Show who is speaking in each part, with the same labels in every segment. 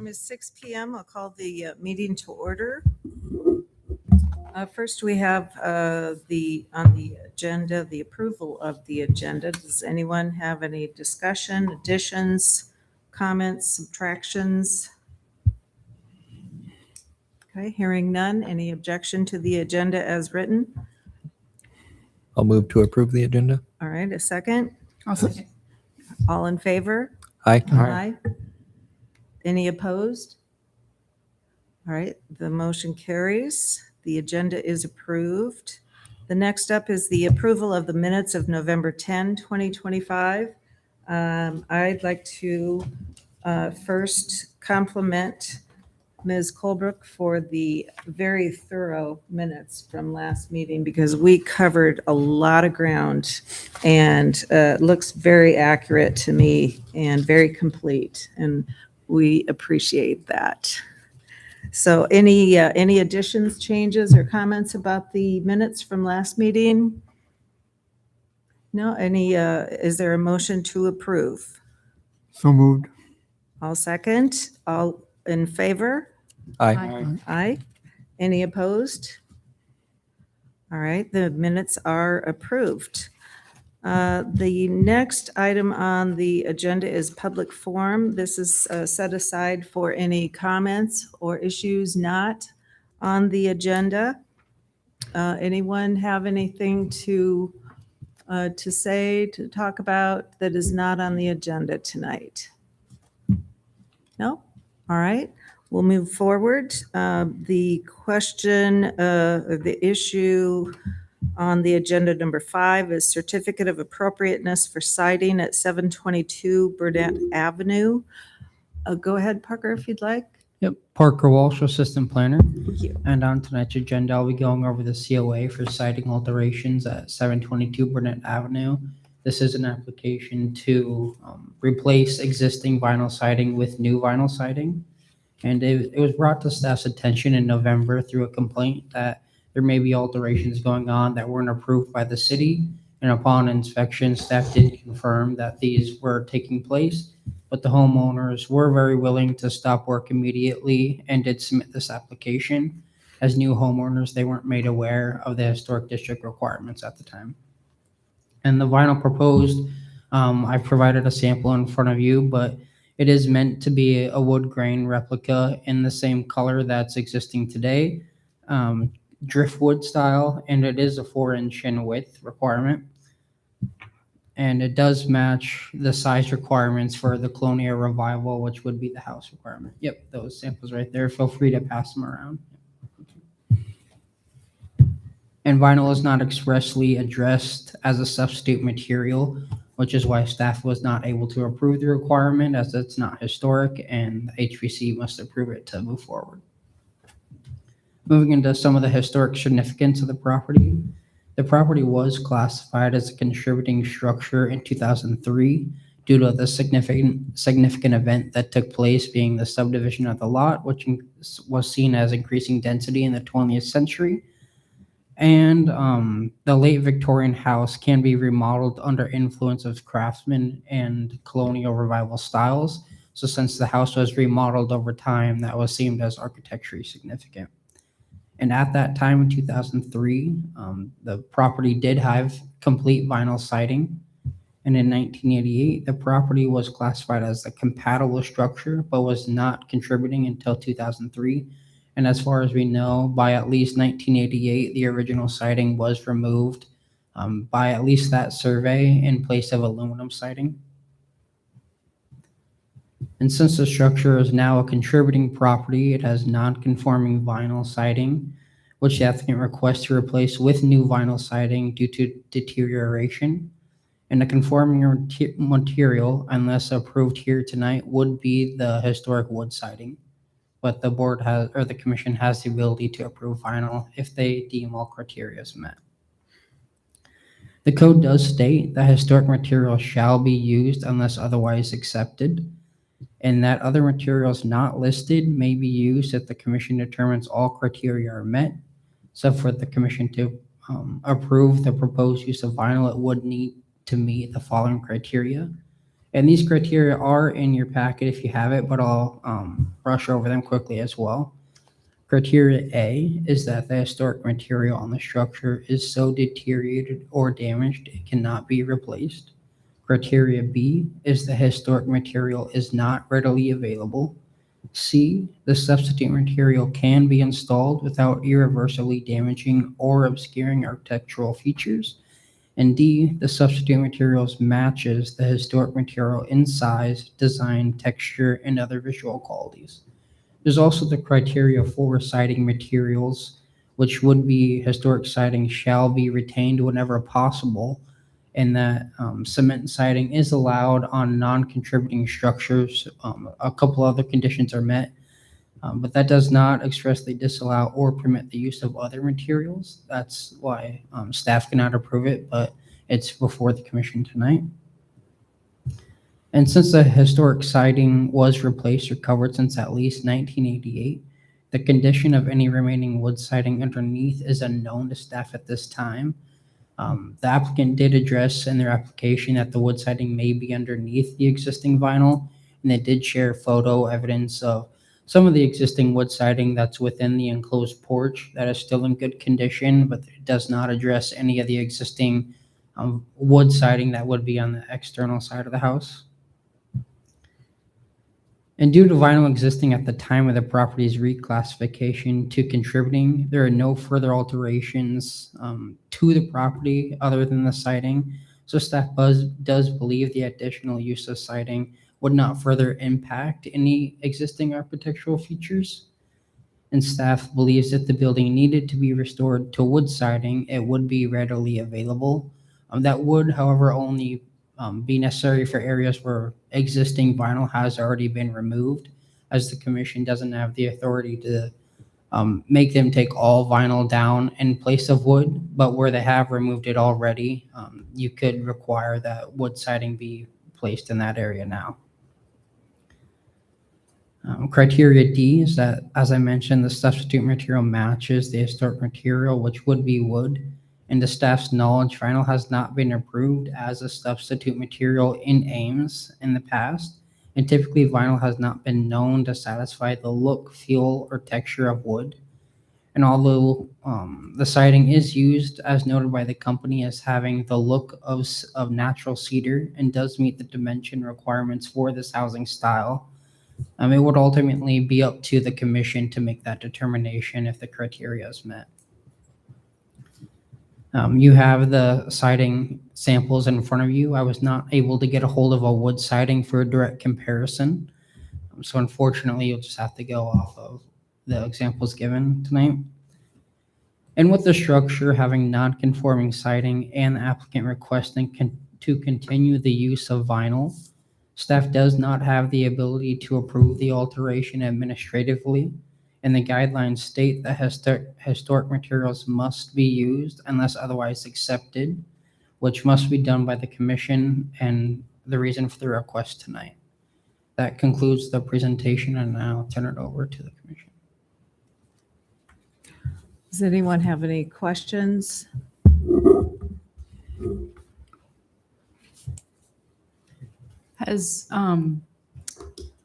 Speaker 1: time is 6 p.m. I'll call the meeting to order. First, we have on the agenda, the approval of the agenda. Does anyone have any discussion, additions, comments, subtractions? Okay, hearing none. Any objection to the agenda as written?
Speaker 2: I'll move to approve the agenda.
Speaker 1: All right, a second.
Speaker 3: I'll second.
Speaker 1: All in favor?
Speaker 2: Aye.
Speaker 1: Aye. Any opposed? All right, the motion carries. The agenda is approved. The next up is the approval of the minutes of November 10, 2025. I'd like to first compliment Ms. Colebrook for the very thorough minutes from last meeting because we covered a lot of ground and looks very accurate to me and very complete, and we appreciate that. So any additions, changes, or comments about the minutes from last meeting? No? Is there a motion to approve?
Speaker 3: So moved.
Speaker 1: All second. All in favor?
Speaker 2: Aye.
Speaker 1: Aye. Any opposed? All right, the minutes are approved. The next item on the agenda is public forum. This is set aside for any comments or issues not on the agenda. Anyone have anything to say, to talk about that is not on the agenda tonight? No? All right. We'll move forward. The question, the issue on the agenda number 5 is certificate of appropriateness for siding at 722 Burnett Avenue. Go ahead, Parker, if you'd like.
Speaker 4: Yep, Parker Walsh, Assistant Planner.
Speaker 1: Thank you.
Speaker 4: And on tonight's agenda, I'll be going over the COA for siding alterations at 722 Burnett Avenue. This is an application to replace existing vinyl siding with new vinyl siding. And it was brought to staff's attention in November through a complaint that there may be alterations going on that weren't approved by the city. And upon inspection, staff did confirm that these were taking place, but the homeowners were very willing to stop work immediately and did submit this application. As new homeowners, they weren't made aware of the historic district requirements at the time. And the vinyl proposed, I've provided a sample in front of you, but it is meant to be a wood grain replica in the same color that's existing today, driftwood style, and it is a 4-inch in width requirement. And it does match the size requirements for the Colonial Revival, which would be the house requirement. Yep, those samples right there. Feel free to pass them around. And vinyl is not expressly addressed as a substitute material, which is why staff was not able to approve the requirement as it's not historic and the HPC must approve it to move forward. Moving into some of the historic significance of the property. The property was classified as a contributing structure in 2003 due to the significant event that took place, being the subdivision of the lot, which was seen as increasing density in the 20th century. And the late Victorian house can be remodeled under influence of craftsman and colonial revival styles. So since the house was remodeled over time, that was seen as architecturally significant. And at that time in 2003, the property did have complete vinyl siding. And in 1988, the property was classified as a compatible structure, but was not contributing until 2003. And as far as we know, by at least 1988, the original siding was removed by at least that survey in place of aluminum siding. And since the structure is now a contributing property, it has non-conforming vinyl siding, which the applicant requests to replace with new vinyl siding due to deterioration. And the conforming material, unless approved here tonight, would be the historic wood siding. But the board has, or the commission has the ability to approve vinyl if they deem all criteria is met. The code does state that historic material shall be used unless otherwise accepted, and that other materials not listed may be used if the commission determines all criteria are met. So for the commission to approve the proposed use of vinyl, it would need to meet the following criteria. And these criteria are in your packet if you have it, but I'll brush over them quickly as well. Criteria A is that the historic material on the structure is so deteriorated or damaged it cannot be replaced. Criteria B is the historic material is not readily available. C, the substitute material can be installed without irreversibly damaging or obscuring architectural features. And D, the substitute materials matches the historic material in size, design, texture, and other visual qualities. There's also the criteria for siding materials, which would be historic siding shall be retained whenever possible, and that cement siding is allowed on non-contributing structures. A couple other conditions are met, but that does not expressly disallow or permit the use of other materials. That's why staff cannot approve it, but it's before the commission tonight. And since the historic siding was replaced or covered since at least 1988, the condition of any remaining wood siding underneath is unknown to staff at this time. The applicant did address in their application that the wood siding may be underneath the existing vinyl, and they did share photo evidence of some of the existing wood siding that's within the enclosed porch that is still in good condition, but it does not address any of the existing wood siding that would be on the external side of the house. And due to vinyl existing at the time of the property's reclassification to contributing, there are no further alterations to the property other than the siding. So staff does believe the additional use of siding would not further impact any existing architectural features. And staff believes if the building needed to be restored to wood siding, it would be readily available. That would, however, only be necessary for areas where existing vinyl has already been removed, as the commission doesn't have the authority to make them take all vinyl down in place of wood, but where they have removed it already, you could require that wood siding be placed in that area now. Criteria D is that, as I mentioned, the substitute material matches the historic material, which would be wood. And to staff's knowledge, vinyl has not been approved as a substitute material in Ames in the past. And typically vinyl has not been known to satisfy the look, feel, or texture of wood. And although the siding is used, as noted by the company, as having the look of natural cedar and does meet the dimension requirements for this housing style, it would ultimately be up to the commission to make that determination if the criteria is met. You have the siding samples in front of you. I was not able to get a hold of a wood siding for a direct comparison. So unfortunately, you'll just have to go off of the examples given tonight. And with the structure having non-conforming siding and the applicant requesting to continue the use of vinyl, staff does not have the ability to approve the alteration administratively. And the guidelines state that historic materials must be used unless otherwise accepted, which must be done by the commission, and the reason for the request tonight. That concludes the presentation, and I'll turn it over to the commission.
Speaker 1: Does anyone have any questions?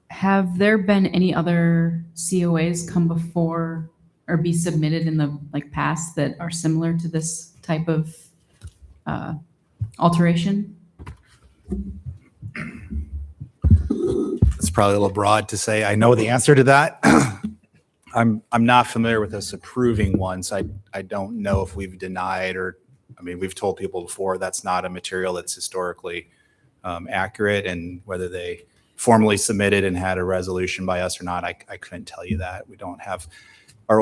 Speaker 5: Have there been any other COAs come before or be submitted in the past that are similar to this type of alteration?
Speaker 6: It's probably a little broad to say I know the answer to that. I'm not familiar with us approving one, so I don't know if we've denied or, I mean, we've told people before that's not a material that's historically accurate, and whether they formally submitted and had a resolution by us or not, I couldn't tell you that. We don't have our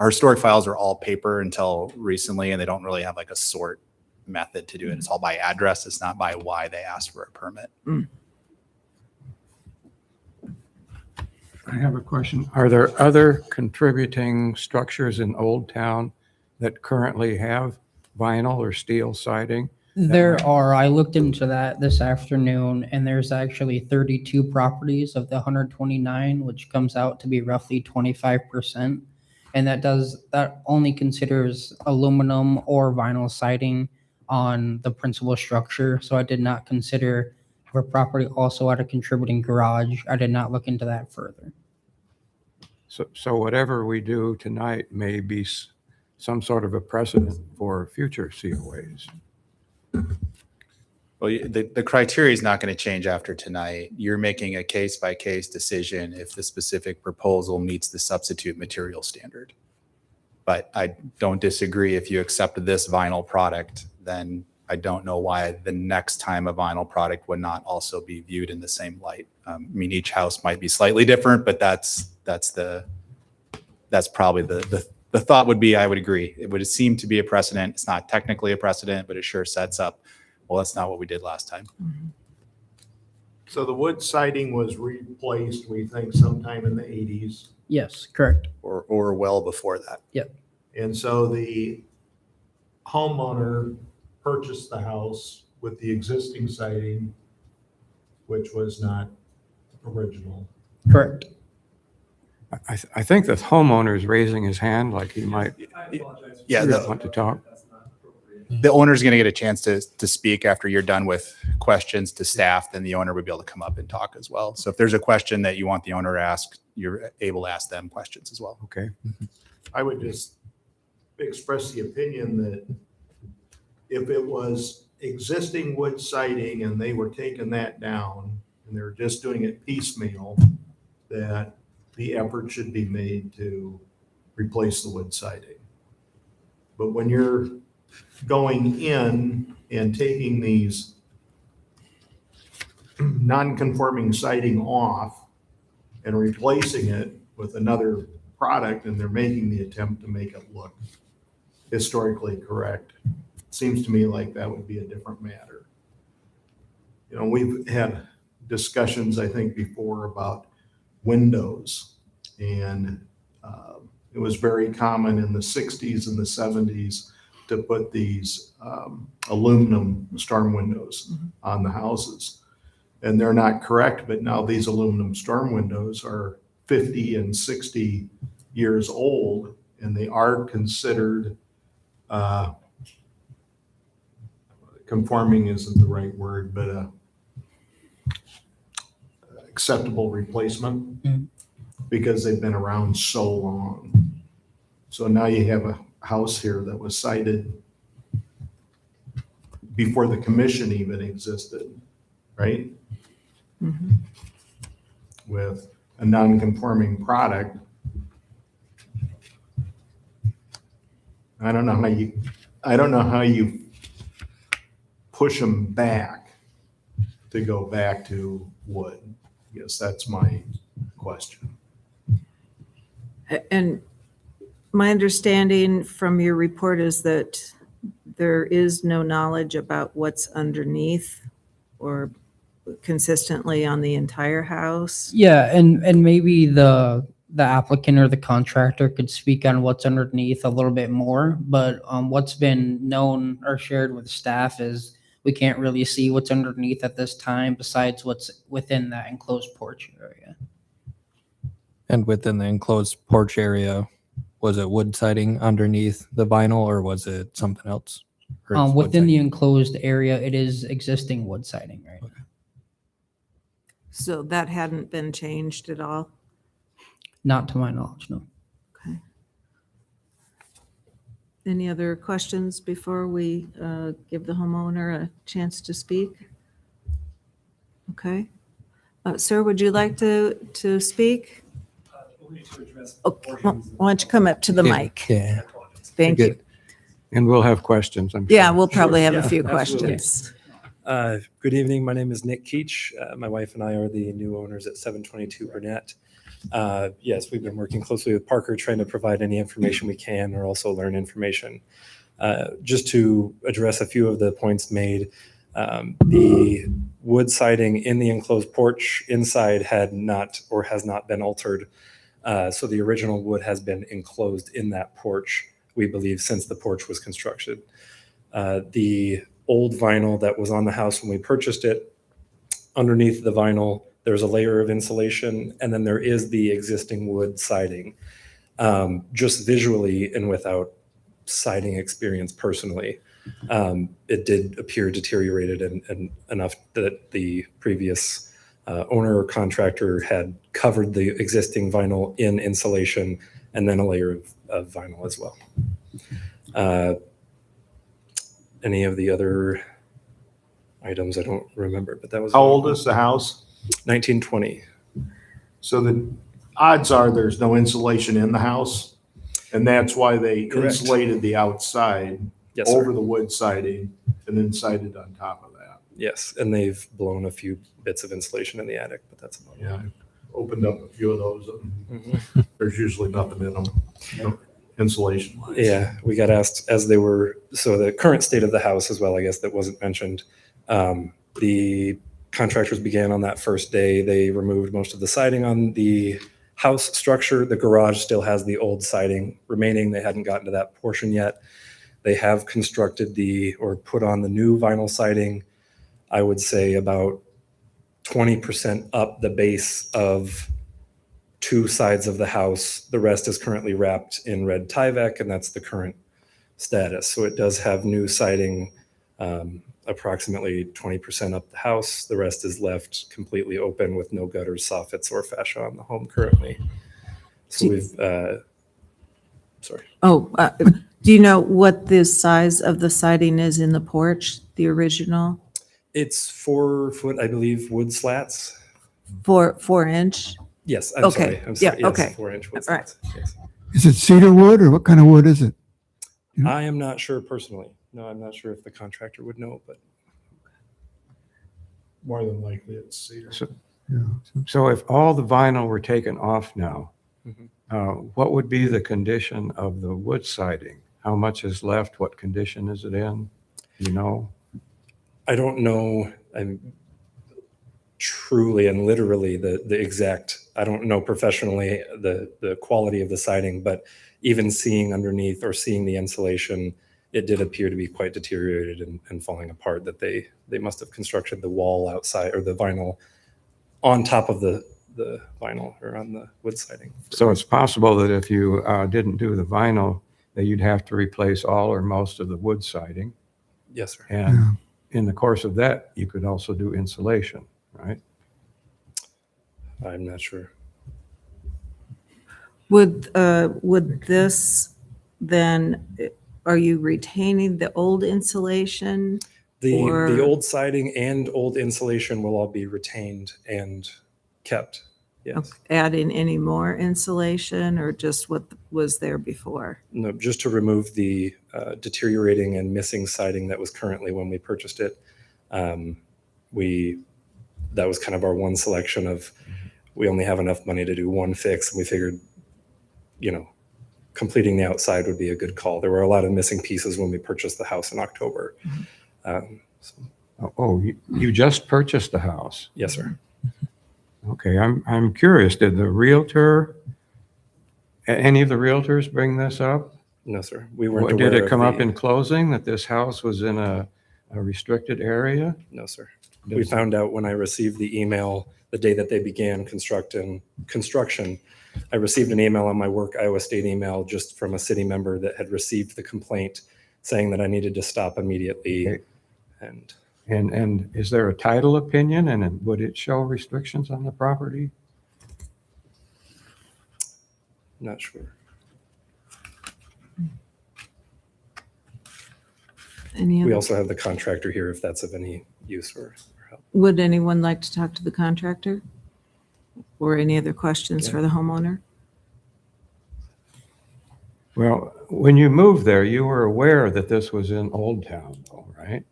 Speaker 6: historic files are all paper until recently, and they don't really have like a sort method to do it. It's all by address. It's not by why they asked for a permit.
Speaker 3: I have a question.
Speaker 7: Are there other contributing structures in Old Town that currently have vinyl or steel siding?
Speaker 4: There are. I looked into that this afternoon, and there's actually 32 properties of the 129, which comes out to be roughly 25%. And that only considers aluminum or vinyl siding on the principal structure. So I did not consider a property also had a contributing garage. I did not look into that further.
Speaker 7: So whatever we do tonight may be some sort of a precedent for future COAs.
Speaker 6: Well, the criteria is not going to change after tonight. You're making a case-by-case decision if the specific proposal meets the substitute material standard. But I don't disagree. If you accept this vinyl product, then I don't know why the next time a vinyl product would not also be viewed in the same light. I mean, each house might be slightly different, but that's probably the thought would be, I would agree. It would seem to be a precedent. It's not technically a precedent, but it sure sets up, well, that's not what we did last time.
Speaker 8: So the wood siding was replaced, we think sometime in the 80s.
Speaker 4: Yes, correct.
Speaker 6: Or well before that.
Speaker 8: And so the homeowner purchased the house with the existing siding, which was not original.
Speaker 4: Correct.
Speaker 7: I think the homeowner is raising his hand like he might
Speaker 6: Yeah,
Speaker 7: want to talk.
Speaker 6: the owner's going to get a chance to speak after you're done with questions to staff, then the owner would be able to come up and talk as well. So if there's a question that you want the owner to ask, you're able to ask them questions as well.
Speaker 7: Okay.
Speaker 8: I would just express the opinion that if it was existing wood siding and they were taking that down and they're just doing it piecemeal, that the effort should be made to replace the wood siding. But when you're going in and taking these non-conforming siding off and replacing it with another product, and they're making the attempt to make it look historically correct, seems to me like that would be a different matter. You know, we've had discussions, I think, before about windows, and it was very common in the 60s and the 70s to put these aluminum storm windows on the houses. And they're not correct, but now these aluminum storm windows are 50 and 60 years old, and they are considered, conforming isn't the right word, but acceptable replacement because they've been around so long. So now you have a house here that was cited before the commission even existed, right? With a non-conforming product. I don't know how you push them back to go back to wood. I guess that's my question.
Speaker 1: And my understanding from your report is that there is no knowledge about what's underneath or consistently on the entire house.
Speaker 4: Yeah, and maybe the applicant or the contractor could speak on what's underneath a little bit more, but what's been known or shared with staff is we can't really see what's underneath at this time besides what's within that enclosed porch area.
Speaker 2: And within the enclosed porch area, was it wood siding underneath the vinyl or was it something else? Or it's wood
Speaker 4: Within the
Speaker 2: siding?
Speaker 4: enclosed area, it is existing wood siding right now.
Speaker 1: So that hadn't been changed at all?
Speaker 4: Not to my knowledge, no.
Speaker 1: Okay. Any other questions before we give the homeowner a chance to speak? Okay. Sir, would you like to speak? Okay, why don't you come up to the
Speaker 2: Yeah,
Speaker 1: mic?
Speaker 2: Yeah.
Speaker 1: Thank you.
Speaker 2: Good.
Speaker 7: And we'll have questions, I'm sure.
Speaker 1: Yeah, we'll probably have a
Speaker 9: yeah,
Speaker 1: few
Speaker 9: absolutely.
Speaker 1: questions.
Speaker 9: Good evening. My name is Nick Keach. My wife and I are the new owners at 722 Burnett. Yes, we've been working closely with Parker, trying to provide any information we can or also learn information. Just to address a few of the points made, the wood siding in the enclosed porch inside had not or has not been altered. So the original wood has been enclosed in that porch, we believe, since the porch was constructed. The old vinyl that was on the house when we purchased it, underneath the vinyl, there's a layer of insulation, and then there is the existing wood siding. Just visually and without siding experience personally, It did appear deteriorated and enough that the previous owner or contractor had covered the existing vinyl in insulation and then a layer of vinyl as well. Any of the other items I don't remember, but that was
Speaker 8: How old is the house?
Speaker 9: 1920.
Speaker 8: So the odds are there's no insulation in the house, and that's why they
Speaker 9: Correct.
Speaker 8: insulated the outside
Speaker 9: Yes, sir.
Speaker 8: over the wood siding and then sided on top of that.
Speaker 9: Yes, and they've blown a few bits of insulation in the attic, but that's about it.
Speaker 8: Yeah, I opened up a few of those, and
Speaker 9: Mhm.
Speaker 8: there's usually nothing in them, insulation wise.
Speaker 9: Yeah, we got asked as they were, so the current state of the house as well, I guess that wasn't mentioned. The contractors began on that first day. They removed most of the siding on the house structure. The garage still has the old siding remaining. They hadn't gotten to that portion yet. They have constructed or put on the new vinyl siding, I would say about 20% up the base of two sides of the house. The rest is currently wrapped in red Tyvek, and that's the current status. So it does have new siding, approximately 20% up the house. The rest is left completely open with no gutters, soffits, or fascia on the home currently. So we've, sorry.
Speaker 1: Oh, do you know what the size of the siding is in the porch, the original?
Speaker 9: It's 4 foot, I believe, wood slats.
Speaker 1: 4 inch?
Speaker 9: Yes, I'm
Speaker 1: Okay,
Speaker 9: sorry. I'm sorry.
Speaker 1: yeah,
Speaker 9: Yes,
Speaker 1: okay.
Speaker 9: 4-inch wood
Speaker 1: All right.
Speaker 9: slats. Yes.
Speaker 3: Is it cedar wood or what kind of wood is it?
Speaker 9: I am not sure personally. No, I'm not sure if the contractor would know, but
Speaker 8: More than likely it's cedar.
Speaker 3: Yeah.
Speaker 7: So if all the vinyl were taken off now,
Speaker 9: Mhm.
Speaker 7: what would be the condition of the wood siding? How much is left? What condition is it in? You know?
Speaker 9: I don't know. I'm truly and literally the exact. I don't know professionally the quality of the siding, but even seeing underneath or seeing the insulation, it did appear to be quite deteriorated and falling apart. That they must have constructed the wall outside or the vinyl on top of the vinyl or on the wood siding.
Speaker 7: So it's possible that if you didn't do the vinyl, that you'd have to replace all or most of the wood siding.
Speaker 9: Yes, sir.
Speaker 7: And in the course of that, you could also do insulation, right?
Speaker 9: I'm not sure.
Speaker 1: Would this then, are you retaining the old insulation?
Speaker 9: The
Speaker 1: Or-
Speaker 9: old siding and old insulation will all be retained and kept. Yes.
Speaker 1: Add in any more insulation or just what was there before?
Speaker 9: No, just to remove the deteriorating and missing siding that was currently when we purchased it. That was kind of our one selection of, we only have enough money to do one fix. And we figured, completing the outside would be a good call. There were a lot of missing pieces when we purchased the house in October.
Speaker 7: You just purchased the house.
Speaker 9: Yes, sir.
Speaker 7: Okay, I'm curious, did the realtor, any of the realtors bring this up?
Speaker 9: No, sir. We weren't
Speaker 7: Did
Speaker 9: aware
Speaker 7: it come
Speaker 9: of
Speaker 7: up in closing that this house was in a restricted area?
Speaker 9: No, sir. We found out when I received the email the day that they began construction. I received an email on my work Iowa State email just from a city member that had received the complaint saying that I needed to stop immediately.
Speaker 7: Okay.
Speaker 9: And
Speaker 7: And is there a title opinion, and would it show restrictions on the property?
Speaker 9: not sure.
Speaker 1: Any
Speaker 9: We
Speaker 1: other?
Speaker 9: also have the contractor here if that's of any use or help.
Speaker 1: Would anyone like to talk to the contractor? Or any other questions for the homeowner?
Speaker 7: Well, when you moved there, you were aware that this was in Old Town, though, right?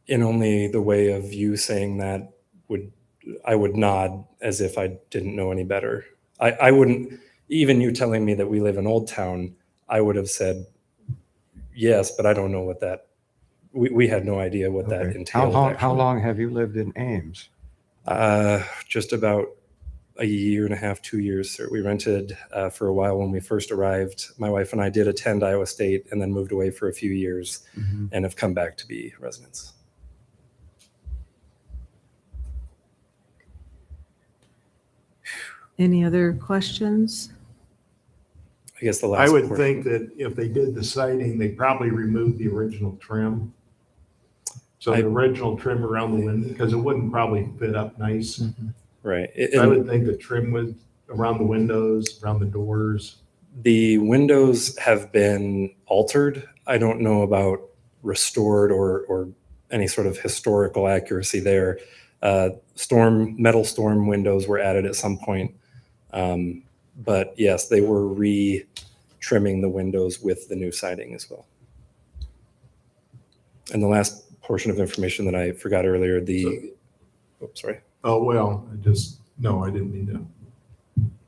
Speaker 9: In only the way of you saying that I would nod as if I didn't know any better. I wouldn't, even you telling me that we live in Old Town, I would have said, yes, but I don't know what that, we had no idea what that
Speaker 7: Okay.
Speaker 9: entailed.
Speaker 7: How
Speaker 9: actually.
Speaker 7: long have you lived in Ames?
Speaker 9: Just about a year and a half, 2 years, sir. We rented for a while when we first arrived. My wife and I did attend Iowa State and then moved away for a few years and have come back to be residents.
Speaker 1: Any other questions?
Speaker 9: I guess the last.
Speaker 8: I would
Speaker 9: portion-
Speaker 8: think that if they did the siding, they probably removed the original trim. So
Speaker 9: I-
Speaker 8: the original trim around the window, because it wouldn't probably fit up nice.
Speaker 9: Right.
Speaker 8: So I would think the trim was around the windows, around the doors.
Speaker 9: The windows have been altered. I don't know about restored or any sort of historical accuracy there. Metal storm windows were added at some point. But yes, they were re-trimming the windows with the new siding as well. And the last portion of information that I forgot earlier, sorry.
Speaker 8: Oh, well, I didn't mean to.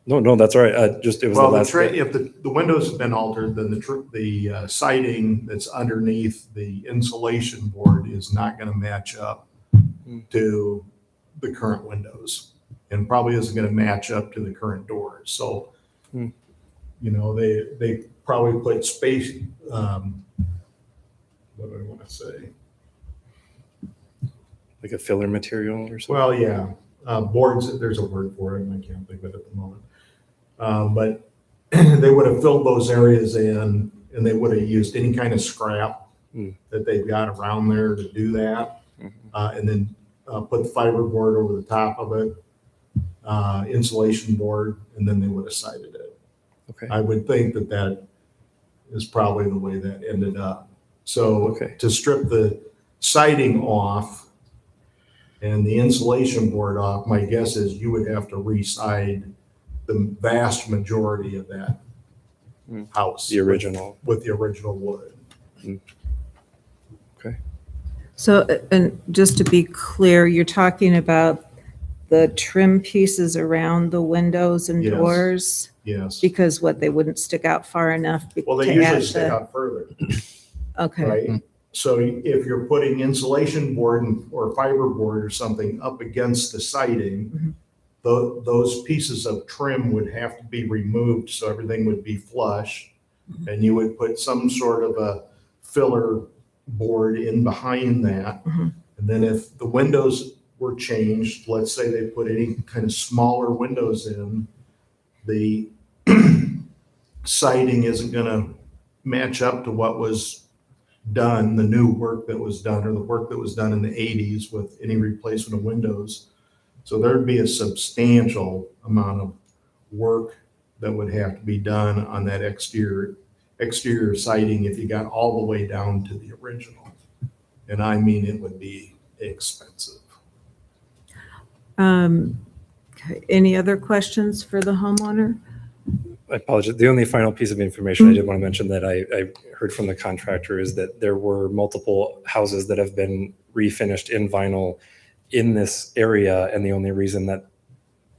Speaker 9: No, that's all right. It was
Speaker 8: Well,
Speaker 9: the last.
Speaker 8: if the windows have been altered, then the siding that's underneath the insulation board is not going to match up to the current windows, and probably isn't going to match up to the current doors. So,
Speaker 9: Hmm.
Speaker 8: they probably put space. What do I want to say?
Speaker 9: Like a filler material or something.
Speaker 8: Well, yeah, boards. There's a word for it, and I can't think of it at the moment. But they would have filled those areas in, and they would have used any kind of scrap that they've got around there to do that, and then put the fiberboard over the top of it, insulation board, and then they would have sided it.
Speaker 9: Okay.
Speaker 8: I would think that is probably the way that ended up. So
Speaker 9: Okay.
Speaker 8: to strip the siding off and the insulation board off, my guess is you would have to re-side the vast majority of that house.
Speaker 9: The original.
Speaker 8: With the original wood.
Speaker 9: Okay.
Speaker 1: So, and just to be clear, you're talking about the trim pieces around the windows and
Speaker 8: Yes.
Speaker 1: doors?
Speaker 8: Yes.
Speaker 1: Because they wouldn't stick out far enough
Speaker 8: Well, they
Speaker 1: to
Speaker 8: usually
Speaker 1: add
Speaker 8: stick
Speaker 1: the,
Speaker 8: out further,
Speaker 1: okay,
Speaker 8: right? So if you're putting insulation board or fiber board or something up against the siding, those pieces of trim would have to be removed so everything would be flush. And you would put some sort of a filler board in behind that.
Speaker 1: Mhm.
Speaker 8: And then if the windows were changed, let's say they put any kind of smaller windows in, the siding isn't going to match up to what was done, the new work that was done, or the work that was done in the 80s with any replacement of windows. So there'd be a substantial amount of work that would have to be done on that exterior siding if you got all the way down to the original. And I mean, it would be expensive.
Speaker 1: Okay. Any other questions for the homeowner?
Speaker 9: I apologize. The only final piece of information I did want to mention that I heard from the contractor is that there were multiple houses that have been refinished in vinyl in this area, and the only reason that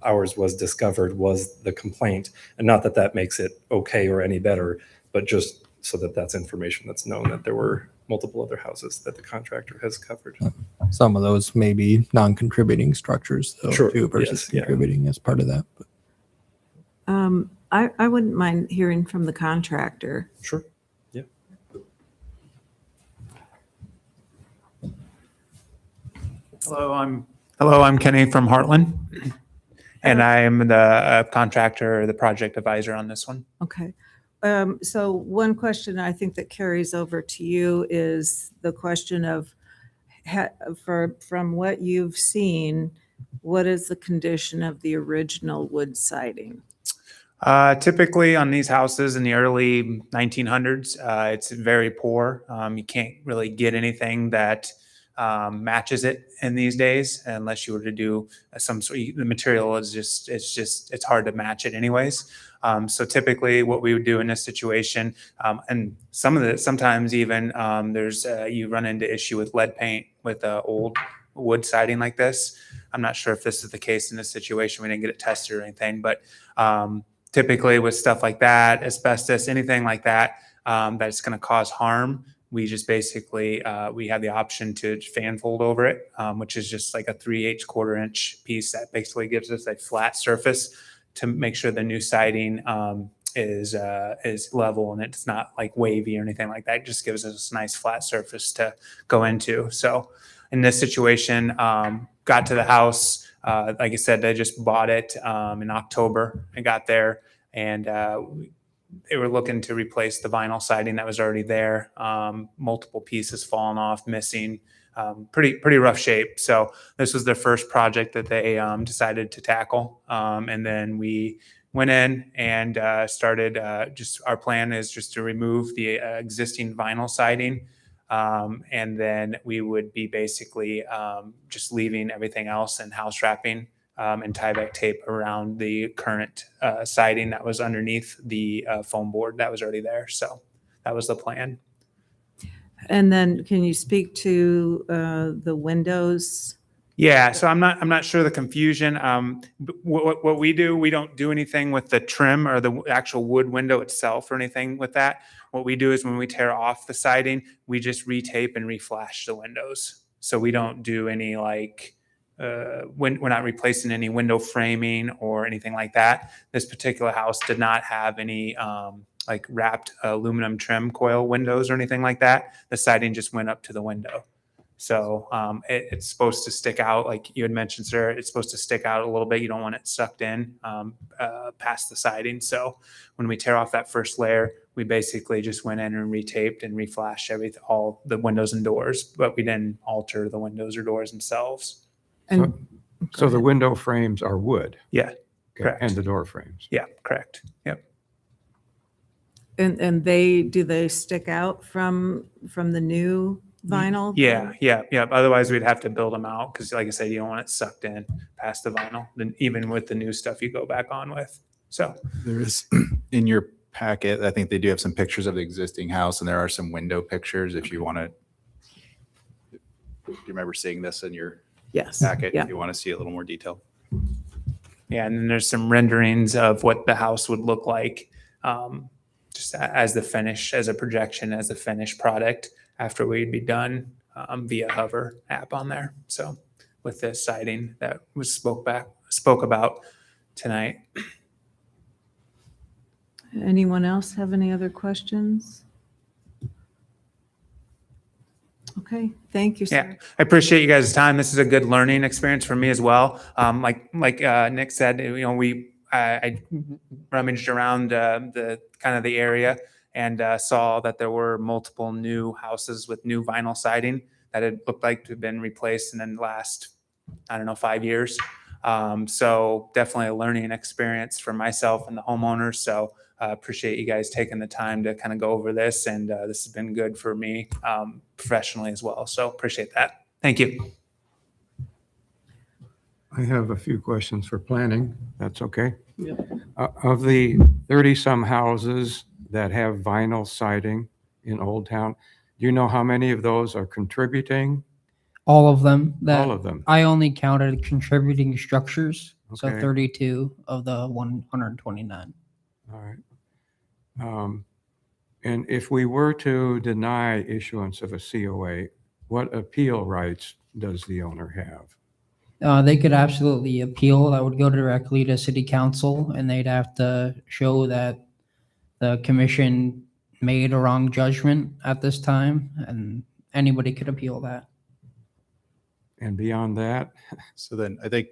Speaker 9: ours was discovered was the complaint. And not that that makes it okay or any better, but just so that that's information that's known that there were multiple other houses that the contractor has covered.
Speaker 2: Some of those may be non-contributing structures though,
Speaker 9: Sure,
Speaker 2: too, versus
Speaker 9: yes, yeah.
Speaker 2: contributing as part of that. But
Speaker 1: I wouldn't mind hearing from the contractor.
Speaker 9: Sure. Yeah.
Speaker 10: Hello, I'm Kenny from Heartland, and I am the contractor, the project advisor on this one.
Speaker 1: Okay. So one question I think that carries over to you is the question of, from what you've seen, what is the condition of the original wood siding?
Speaker 10: Typically on these houses in the early 1900s, it's very poor. You can't really get anything that matches it in these days unless you were to do some sort. The material is it's hard to match it anyways. So typically what we would do in this situation, and sometimes even there's you run into issue with lead paint with old wood siding like this. I'm not sure if this is the case in this situation. We didn't get it tested or anything, but typically with stuff like that, asbestos, anything like that, that's going to cause harm, we just basically, we have the option to fan fold over it, which is just like a 3/8 quarter-inch piece that basically gives us a flat surface to make sure the new siding is level and it's not like wavy or anything like that. It just gives us a nice flat surface to go into. So in this situation, got to the house, like I said, I just bought it in October. I got there and they were looking to replace the vinyl siding that was already there. Multiple pieces falling off, missing, pretty rough shape. So this was their first project that they decided to tackle. And then we went in and started, just our plan is just to remove the existing vinyl siding. And then we would be basically just leaving everything else and house wrapping and tie-back tape around the current siding that was underneath the foam board that was already there. So that was the plan.
Speaker 1: And then can you speak to the windows?
Speaker 10: Yeah, so I'm not sure the confusion. What we do, we don't do anything with the trim or the actual wood window itself or anything with that. What we do is when we tear off the siding, we just retape and reflash the windows. So we don't do any like, when we're not replacing any window framing or anything like that. This particular house did not have any like wrapped aluminum trim coil windows or anything like that. The siding just went up to the window. So it's supposed to stick out, like you had mentioned, sir. It's supposed to stick out a little bit. You don't want it sucked in past the siding. So when we tear off that first layer, we basically just went in and retaped and reflashed all the windows and doors, but we didn't alter the windows or doors themselves.
Speaker 1: And
Speaker 7: So the window frames are wood?
Speaker 10: Yeah,
Speaker 7: Okay,
Speaker 10: correct.
Speaker 7: and the door frames?
Speaker 10: Yeah, correct. Yep.
Speaker 1: and do they stick out from the new vinyl?
Speaker 10: Yeah. Otherwise, we'd have to build them out because, like I said, you don't want it sucked in past the vinyl. Then even with the new stuff, you go back on with. So
Speaker 6: There is, in your packet, I think they do have some pictures of the existing house, and there are some window pictures if you want to. Do you remember seeing this in your
Speaker 1: Yes.
Speaker 6: packet?
Speaker 1: Yeah.
Speaker 6: If you want to see a little more detail.
Speaker 10: yeah, and then there's some renderings of what the house would look like, just as the finish, as a projection, as a finished product after we'd be done via Hover app on there. So with this siding that was spoke about tonight.
Speaker 1: Anyone else have any other questions? Okay, thank you,
Speaker 10: Yeah,
Speaker 1: sir.
Speaker 10: I appreciate you guys' time. This is a good learning experience for me as well. Like Nick said, I rummaged around the kind of the area and saw that there were multiple new houses with new vinyl siding that had looked like to have been replaced in the last, 5 years. So definitely a learning experience for myself and the homeowners. So appreciate you guys taking the time to kind of go over this, and this has been good for me professionally as well. So appreciate that. Thank you.
Speaker 7: I have a few questions for planning. That's okay? Of the 30-some houses that have vinyl siding in Old Town, do you know how many of those are contributing?
Speaker 4: All of them.
Speaker 7: All of them?
Speaker 4: I only counted contributing structures, so
Speaker 7: Okay.
Speaker 4: 32 of the 129.
Speaker 7: All right. And if we were to deny issuance of a COA, what appeal rights does the owner have?
Speaker 4: They could absolutely appeal. That would go directly to city council, and they'd have to show that the commission made a wrong judgment at this time, and anybody could appeal that.
Speaker 7: And beyond that,
Speaker 6: So then I think,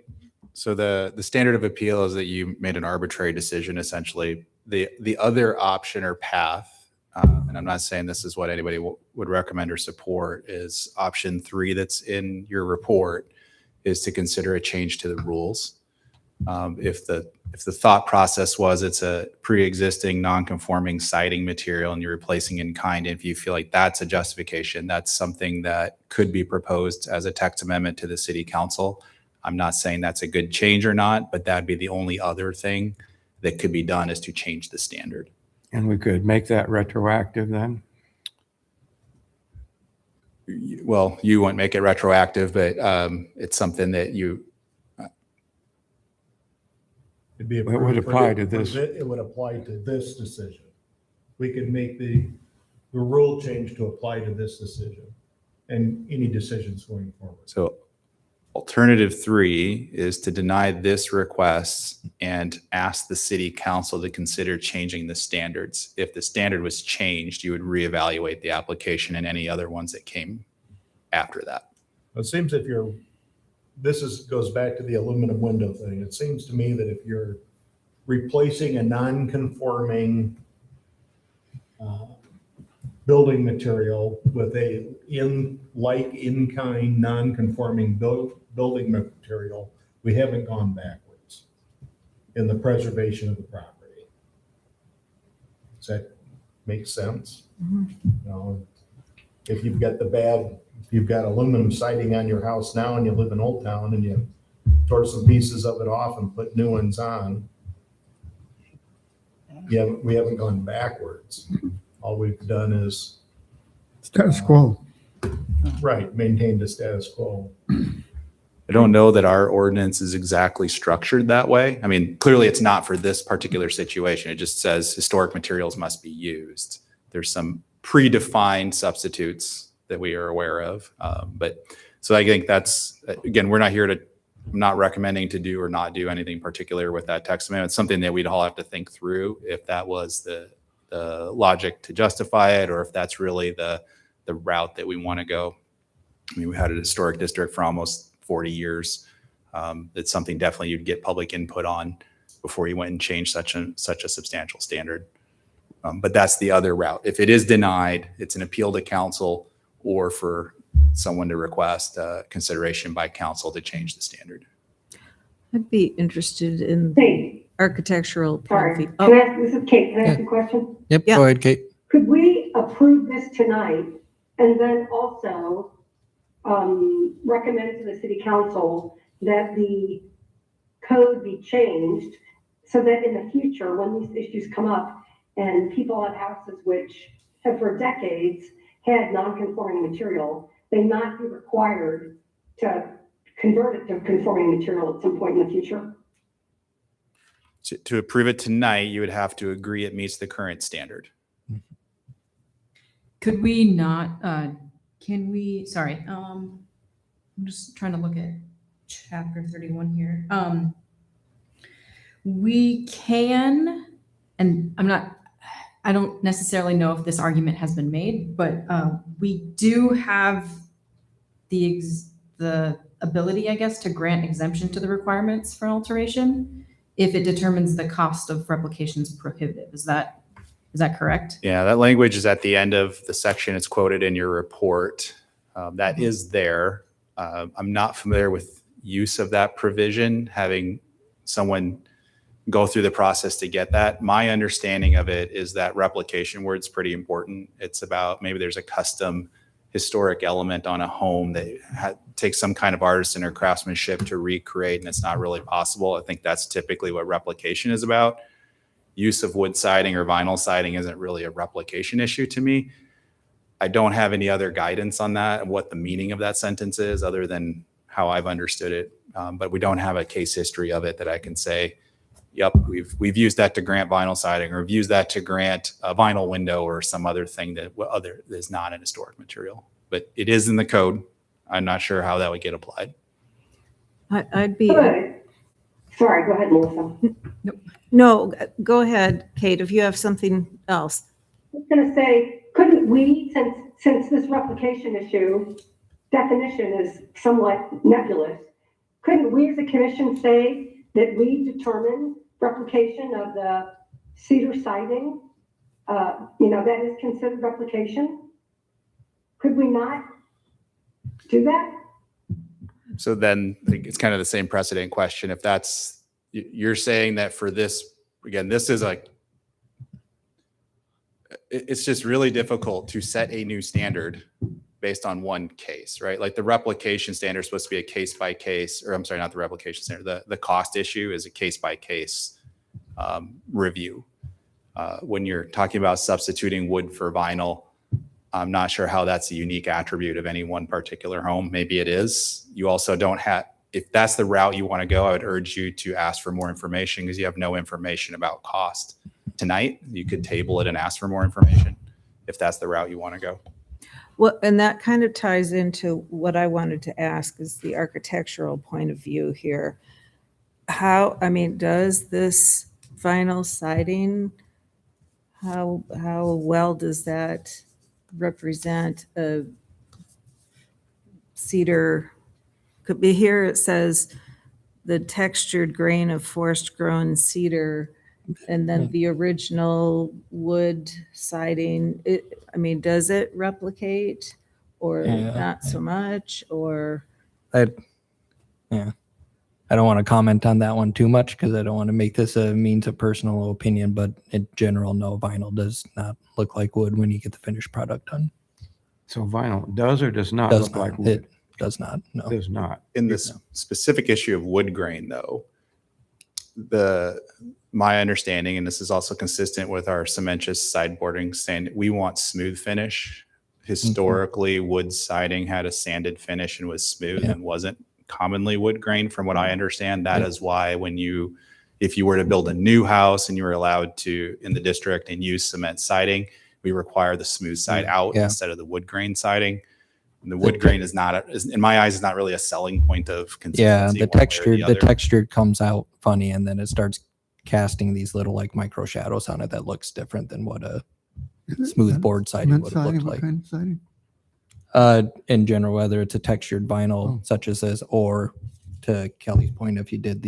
Speaker 6: so the standard of appeal is that you made an arbitrary decision, essentially. The other option or path, and I'm not saying this is what anybody would recommend or support, is option 3 that's in your report, is to consider a change to the rules. If the thought process was it's a pre-existing non-conforming siding material and you're replacing in kind, if you feel like that's a justification, that's something that could be proposed as a text amendment to the city council. I'm not saying that's a good change or not, but that'd be the only other thing that could be done, is to change the standard.
Speaker 7: and we could make that retroactive then?
Speaker 6: Well, you wouldn't make it retroactive, but it's something that
Speaker 8: It'd be
Speaker 7: It would
Speaker 8: approved for
Speaker 7: apply
Speaker 8: the-
Speaker 7: to this.
Speaker 8: It would apply to this decision. We could make the rule change to apply to this decision and any decisions going forward.
Speaker 6: So alternative 3 is to deny this request and ask the city council to consider changing the standards. If the standard was changed, you would reevaluate the application and any other ones that came after that.
Speaker 8: It seems if goes back to the aluminum window thing. It seems to me that if you're replacing a non-conforming building material with a in-kind, non-conforming building material, we haven't gone backwards in the preservation of the property. Does that make sense? You know, if you've got aluminum siding on your house now and you live in Old Town and you tore some pieces of it off and put new ones on, we haven't gone backwards. All we've done is
Speaker 3: Status quo.
Speaker 8: maintain the status quo.
Speaker 6: I don't know that our ordinance is exactly structured that way. I mean, clearly it's not for this particular situation. It just says historic materials must be used. There's some predefined substitutes that we are aware of. But so I think that's, again, I'm not recommending to do or not do anything particular with that text amendment. It's something that we'd all have to think through if that was the logic to justify it, or if that's really the route that we want to go. I mean, we had a historic district for almost 40 years. It's something definitely you'd get public input on before you went and changed such a substantial standard. But that's the other route. If it is denied, it's an appeal to council, or for someone to request consideration by council to change the standard.
Speaker 1: I'd be interested in
Speaker 11: Hey,
Speaker 1: architectural.
Speaker 11: sorry.
Speaker 1: Oh,
Speaker 11: This is Kate. Can I ask you a question?
Speaker 2: Yep,
Speaker 1: Yeah.
Speaker 2: go ahead, Kate.
Speaker 11: Could we approve this tonight and then also recommend to the city council that the code be changed so that in the future, when these issues come up and people have houses which have for decades had non-conforming material, they not be required to convert it to conforming material at some point in the future?
Speaker 6: To approve it tonight, you would have to agree it meets the current standard.
Speaker 5: Could we not, sorry, I'm just trying to look at chapter 31 here. We can, and I don't necessarily know if this argument has been made, but we do have the ability, I guess, to grant exemption to the requirements for an alteration if it determines the cost of replication is prohibitive. Is that correct?
Speaker 6: Yeah, that language is at the end of the section. It's quoted in your report. That is there. I'm not familiar with use of that provision, having someone go through the process to get that. My understanding of it is that replication word's pretty important. It's about maybe there's a custom historic element on a home that takes some kind of artisan or craftsmanship to recreate, and it's not really possible. I think that's typically what replication is about. Use of wood siding or vinyl siding isn't really a replication issue to me. I don't have any other guidance on that and what the meaning of that sentence is other than how I've understood it. But we don't have a case history of it that I can say, yep, we've used that to grant vinyl siding, or we've used that to grant a vinyl window or some other thing that is not an historic material. But it is in the code. I'm not sure how that would get applied.
Speaker 1: I'd be,
Speaker 11: Good. Sorry, go ahead, Melissa.
Speaker 1: no, go ahead, Kate, if you have something else.
Speaker 11: I was going to say, couldn't we, since this replication issue definition is somewhat nebulous, couldn't we as a commission say that we determine replication of the cedar siding, that is considered replication? Could we not do that?
Speaker 6: So then it's kind of the same precedent question. If that's, you're saying that for this, again, this is it's just really difficult to set a new standard based on one case, right? Like the replication standard is supposed to be a case by case, or I'm sorry, not the replication standard. The cost issue is a case by case review. When you're talking about substituting wood for vinyl, I'm not sure how that's a unique attribute of any one particular home. Maybe it is. You also don't have, if that's the route you want to go, I would urge you to ask for more information because you have no information about cost. Tonight, you could table it and ask for more information if that's the route you want to go.
Speaker 1: Well, and that kind of ties into what I wanted to ask is the architectural point of view here. Does this vinyl siding, how well does that represent a cedar? Could be here, it says the textured grain of forest grown cedar And then the original wood siding, I mean, does it replicate or
Speaker 2: Yeah.
Speaker 1: not so much, or?
Speaker 2: I don't want to comment on that one too much because I don't want to make this a means of personal opinion, but in general, no, vinyl does not look like wood when you get the finished product done.
Speaker 7: So vinyl does or does not
Speaker 2: Does
Speaker 7: look like
Speaker 2: not.
Speaker 7: wood?
Speaker 2: It does not. No.
Speaker 7: Does not.
Speaker 6: In this specific issue of wood grain, though, my understanding, and this is also consistent with our cementous sideboarding standard, we want smooth finish. Historically, wood siding had a sanded finish and was smooth
Speaker 2: Yeah.
Speaker 6: and wasn't commonly wood grain, from what I understand. That
Speaker 2: Yeah.
Speaker 6: is why if you were to build a new house and you were allowed to in the district and use cement siding, we require the smooth side out
Speaker 2: Yeah.
Speaker 6: instead of the wood grain siding. And the wood grain is not, in my eyes, is not really a selling point of consistency.
Speaker 2: Yeah,
Speaker 6: one
Speaker 2: the
Speaker 6: way or
Speaker 2: textured, the
Speaker 6: other.
Speaker 2: textured comes out funny, and then it starts casting these little like micro shadows on it that looks different than what a smooth board siding
Speaker 3: Cement
Speaker 2: would have
Speaker 3: siding,
Speaker 2: looked
Speaker 3: what
Speaker 2: like.
Speaker 3: kind of siding?
Speaker 2: In general, whether it's a textured vinyl
Speaker 3: Oh.
Speaker 2: such as this, or to Kelly's point, if you did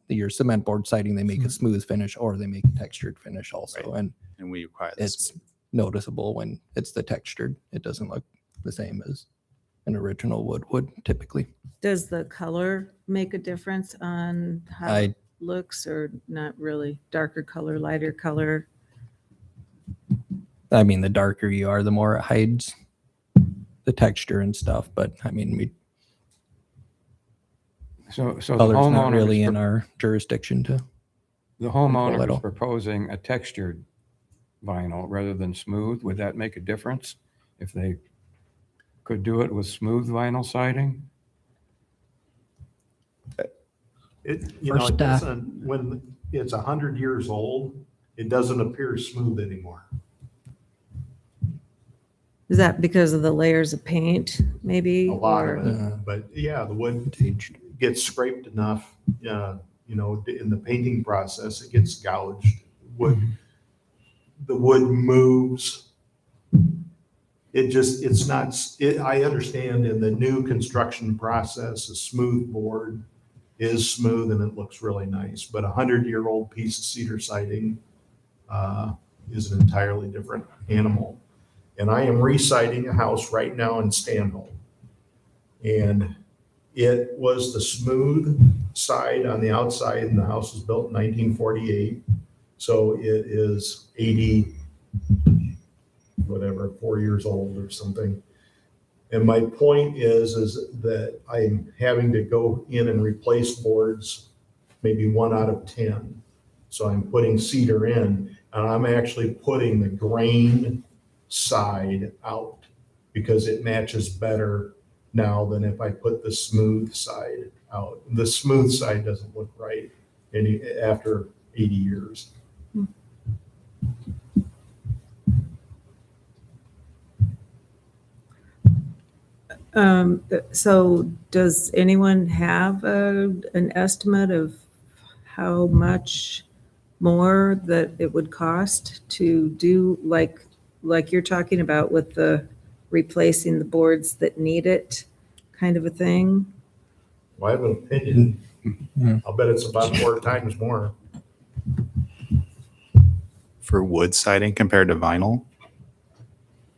Speaker 2: your cement board siding, they make a smooth finish or they make a textured finish also,
Speaker 6: Right.
Speaker 2: and
Speaker 6: And we require the
Speaker 2: it's noticeable when it's the textured. It doesn't look the same as an original wood would typically.
Speaker 1: Does the color make a difference on how
Speaker 2: I
Speaker 1: it looks, or not really? Darker color, lighter color?
Speaker 2: I mean, the darker you are, the more it hides the texture and stuff. But I mean,
Speaker 7: So the
Speaker 2: color's not
Speaker 7: homeowner
Speaker 2: really
Speaker 7: is
Speaker 2: in our jurisdiction to.
Speaker 7: the homeowner
Speaker 2: Little.
Speaker 7: is proposing a textured vinyl rather than smooth. Would that make a difference if they could do it with smooth vinyl siding?
Speaker 4: For staff.
Speaker 8: When it's 100 years old, it doesn't appear smooth anymore.
Speaker 1: Is that because of the layers of paint, maybe?
Speaker 8: A lot
Speaker 1: or-
Speaker 8: of it, but yeah, the wood
Speaker 2: Aged.
Speaker 8: gets scraped enough, in the painting process, it gets gouged. The wood moves. I understand in the new construction process, a smooth board is smooth and it looks really nice, but a 100-year-old piece of cedar siding is an entirely different animal. And I am reciting a house right now in Stanhope. And it was the smooth side on the outside, and the house was built in 1948. So it is 4 years old or something. And my point is that I'm having to go in and replace boards, maybe 1 out of 10. So I'm putting cedar in, and I'm actually putting the grain side out because it matches better now than if I put the smooth side out. The smooth side doesn't look right after 80 years.
Speaker 1: So does anyone have an estimate of how much more that it would cost to do like you're talking about with the replacing the boards that need it kind of a thing?
Speaker 8: Well, I have an opinion.
Speaker 2: Mhm.
Speaker 8: I'll bet it's about 4 times more.
Speaker 6: for wood siding compared to vinyl.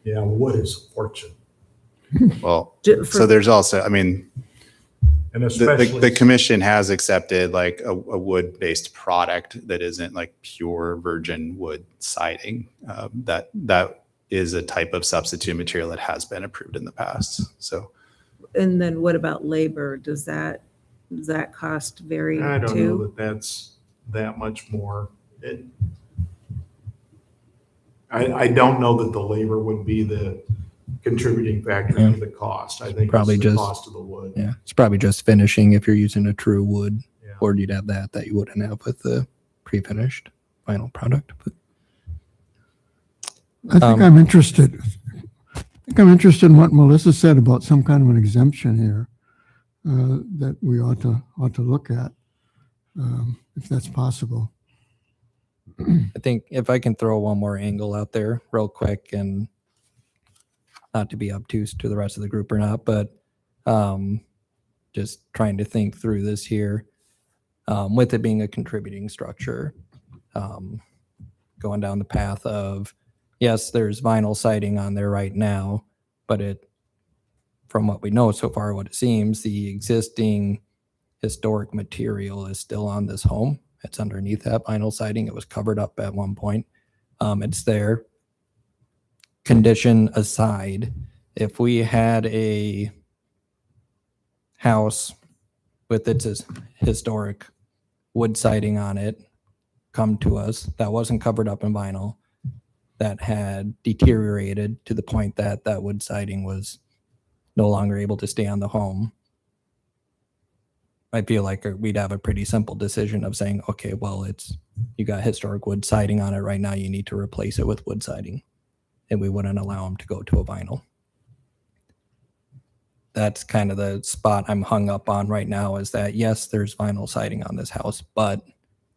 Speaker 8: Yeah, wood is a fortune.
Speaker 6: Well,
Speaker 1: Ju-
Speaker 6: so
Speaker 1: for-
Speaker 6: there's also, I mean,
Speaker 8: And
Speaker 6: the
Speaker 8: especially,
Speaker 6: commission has accepted like a wood-based product that isn't like pure virgin wood siding. That is a type of substitute material that has been approved in the past. So
Speaker 1: And then what about labor? Does that cost vary
Speaker 8: I don't know
Speaker 1: too?
Speaker 8: that that's that much more. I don't know that the labor would be the contributing factor
Speaker 2: Yeah.
Speaker 8: to the cost. I think
Speaker 2: Probably
Speaker 8: it's the
Speaker 2: just-
Speaker 8: cost of the wood.
Speaker 2: Yeah, it's probably just finishing if you're using a true wood,
Speaker 8: Yeah.
Speaker 2: or you'd have that you wouldn't have with the pre-finished vinyl product. But
Speaker 3: I think I'm interested. I think I'm interested in what Melissa said about some kind of an exemption here that we ought to look at, if that's possible.
Speaker 2: I think if I can throw one more angle out there real quick, and not to be obtuse to the rest of the group or not, but just trying to think through this here, with it being a contributing structure, going down the path of, yes, there's vinyl siding on there right now, but from what we know so far, what it seems, the existing historic material is still on this home. It's underneath that vinyl siding. It was covered up at one point. It's there. Condition aside, if we had a house with its historic wood siding on it come to us that wasn't covered up in vinyl, that had deteriorated to the point that that wood siding was no longer able to stay on the home, I feel like we'd have a pretty simple decision of saying, okay, well, you got historic wood siding on it right now, you need to replace it with wood siding. And we wouldn't allow them to go to a vinyl. That's kind of the spot I'm hung up on right now, is that yes, there's vinyl siding on this house, but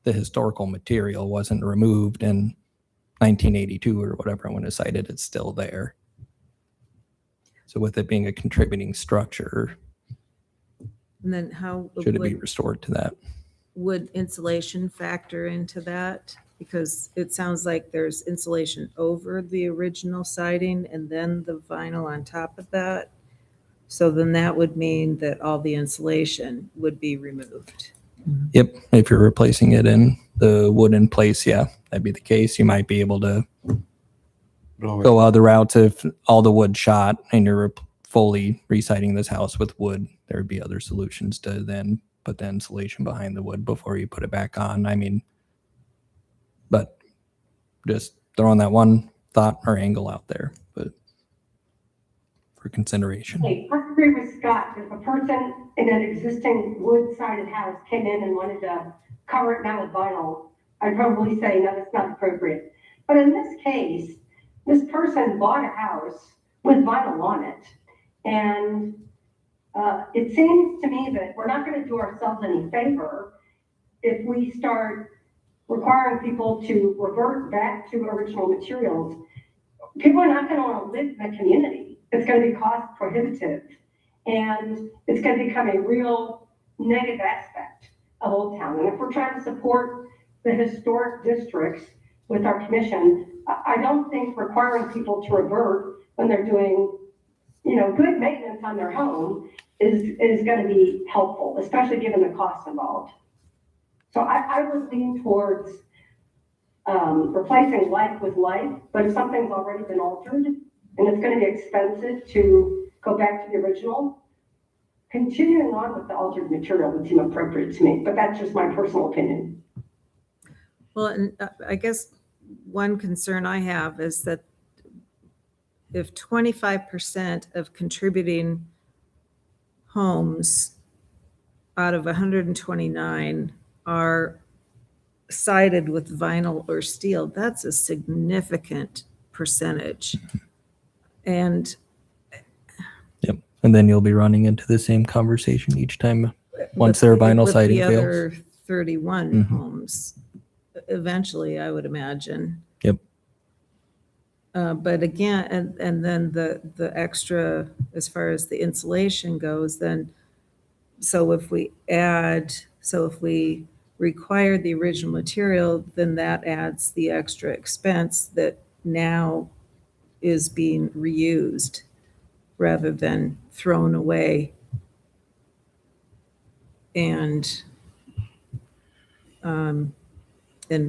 Speaker 2: the historical material wasn't removed in 1982 or whatever when it cited, it's still there. So with it being a contributing structure,
Speaker 1: And then how
Speaker 2: should it be
Speaker 1: would,
Speaker 2: restored to that?
Speaker 1: would insulation factor into that? Because it sounds like there's insulation over the original siding and then the vinyl on top of that. So then that would mean that all the insulation would be removed.
Speaker 2: Yep, if you're replacing it in the wood in place, yeah, that'd be the case. You might be able to
Speaker 7: Blow it.
Speaker 2: go other routes if all the wood shot and you're fully reciting this house with wood. There would be other solutions to then put the insulation behind the wood before you put it back on. I mean, but just throwing that one thought or angle out there, but for consideration.
Speaker 11: Hey, I agree with Scott. If a person in an existing wood-sided house came in and wanted to cover it now with vinyl, I'd probably say, no, that's not appropriate. But in this case, this person bought a house with vinyl on it. And it seems to me that we're not going to do ourselves any favor if we start requiring people to revert back to original materials. People are not going to want to live in the community. It's going to be cost prohibitive, and it's going to become a real negative aspect of Old Town. And if we're trying to support the historic districts with our commission, I don't think requiring people to revert when they're doing, good maintenance on their home is going to be helpful, especially given the costs involved. So I would lean towards replacing life with life, but if something's already been altered and it's going to be expensive to go back to the original, continuing on with the altered material would seem appropriate to me, but that's just my personal opinion.
Speaker 1: Well, and I guess one concern I have is that if 25% of contributing homes out of 129 are sided with vinyl or steel, that's a significant percentage. And
Speaker 2: Yep. And then you'll be running into the same conversation each time once their vinyl
Speaker 1: with
Speaker 2: siding
Speaker 1: the
Speaker 2: fails.
Speaker 1: other 31
Speaker 2: Mhm.
Speaker 1: homes, eventually, I would imagine.
Speaker 2: Yep.
Speaker 1: But again, and then the extra, as far as the insulation goes, then, so if we require the original material, then that adds the extra expense that now is being reused rather than thrown away and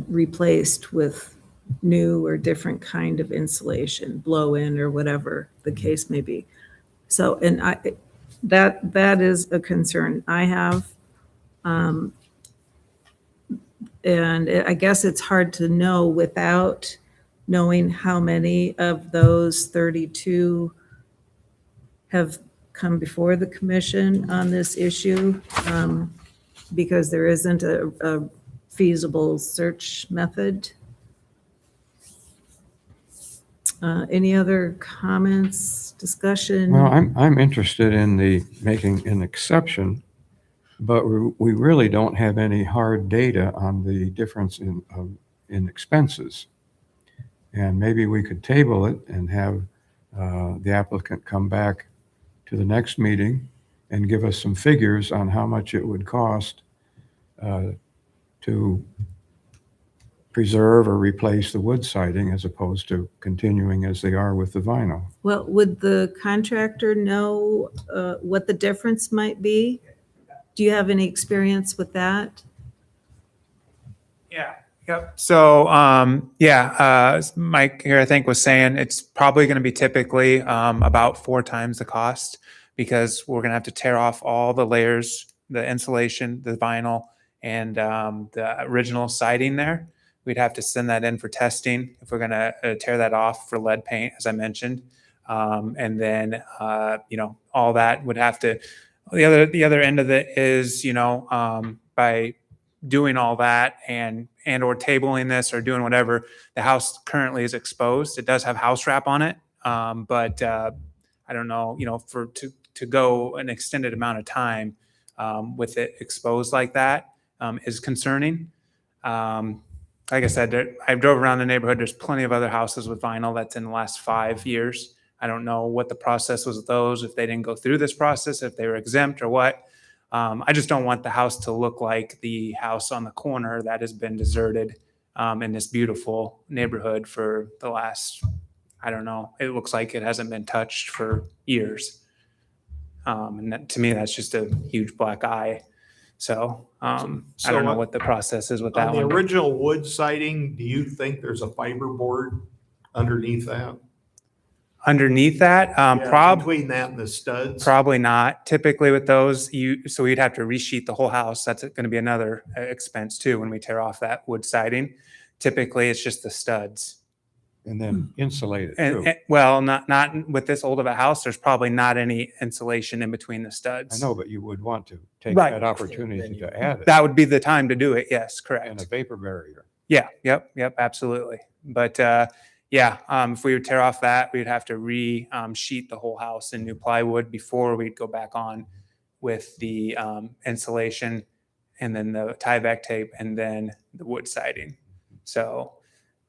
Speaker 1: replaced with new or different kind of insulation, blow-in or whatever the case may be. So, and that is a concern I have. And I guess it's hard to know without knowing how many of those 32 have come before the commission on this issue, because there isn't a feasible search method. Any other comments, discussion?
Speaker 7: Well, I'm interested in making an exception, but we really don't have any hard data on the difference in expenses. And maybe we could table it and have the applicant come back to the next meeting and give us some figures on how much it would cost to preserve or replace the wood siding as opposed to continuing as they are with the vinyl.
Speaker 1: Well, would the contractor know what the difference might be? Do you have any experience with that?
Speaker 10: Yeah. Yep. So, Mike here, I think, was saying it's probably going to be typically about 4 times the cost, because we're going to have to tear off all the layers, the insulation, the vinyl, and the original siding there. We'd have to send that in for testing if we're going to tear that off for lead paint, as I mentioned. And then, all that would have to, the other end of it is, by doing all that and or tabling this or doing whatever, the house currently is exposed. It does have house wrap on it, but I don't know, to go an extended amount of time with it exposed like that is concerning. Like I said, I drove around the neighborhood. There's plenty of other houses with vinyl that's in the last 5 years. I don't know what the process was with those, if they didn't go through this process, if they were exempt or what. I just don't want the house to look like the house on the corner that has been deserted in this beautiful neighborhood for the last, I don't know, it looks like it hasn't been touched for years. And that, to me, that's just a huge black eye. So I don't know what the process is with that
Speaker 8: On the
Speaker 10: one.
Speaker 8: original wood siding, do you think there's a fiber board underneath that?
Speaker 10: Underneath that,
Speaker 8: Yeah, between that and the studs?
Speaker 10: probably not. Typically with those, so we'd have to resheet the whole house. That's going to be another expense too when we tear off that wood siding. Typically, it's just the studs.
Speaker 7: And then insulate it
Speaker 10: And,
Speaker 7: too.
Speaker 10: well, not with this old of a house. There's probably not any insulation in between the
Speaker 7: I
Speaker 10: studs.
Speaker 7: know, but you would want to take
Speaker 10: Right.
Speaker 7: that opportunity to add it
Speaker 10: That would be the time to do it. Yes,
Speaker 7: and
Speaker 10: correct.
Speaker 7: a vapor barrier.
Speaker 10: Yeah, yep, absolutely. But if we would tear off that, we'd have to sheet the whole house in new plywood before we'd go back on with the insulation and then the Tyvek tape and then the wood siding. So,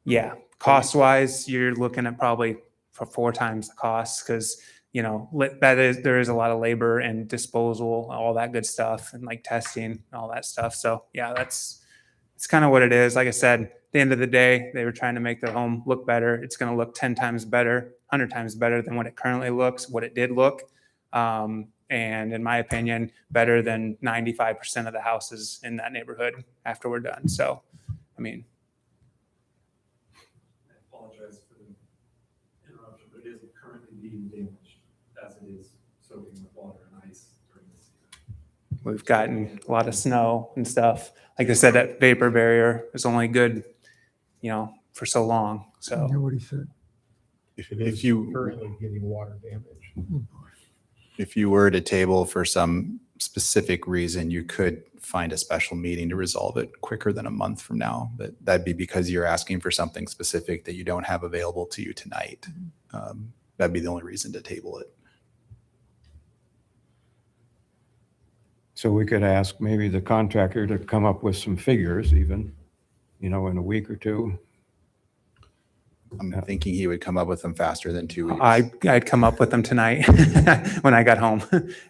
Speaker 10: yeah, cost wise, you're looking at probably for 4 times the cost, because there is a lot of labor and disposal, all that good stuff, and like testing and all that stuff. So yeah, it's kind of what it is. Like I said, at the end of the day, they were trying to make their home look better. It's going to look 10 times better, 100 times better than what it currently looks, what it did look. And in my opinion, better than 95% of the houses in that neighborhood after we're done. So, I mean,
Speaker 9: I apologize for the interruption, but it is currently being damaged as it is soaking with water and ice during this season.
Speaker 10: we've gotten a lot of snow and stuff. Like I said, that vapor barrier is only good, for so long.
Speaker 3: I
Speaker 10: So,
Speaker 3: hear what he said.
Speaker 8: If you currently getting water damage.
Speaker 6: If you were to table for some specific reason, you could find a special meeting to resolve it quicker than a month from now. But that'd be because you're asking for something specific that you don't have available to you tonight. That'd be the only reason to table it.
Speaker 7: So we could ask maybe the contractor to come up with some figures even, in a week or two.
Speaker 6: I'm thinking he would come up with them faster than 2 weeks.
Speaker 10: I'd come up with them tonight when I got home,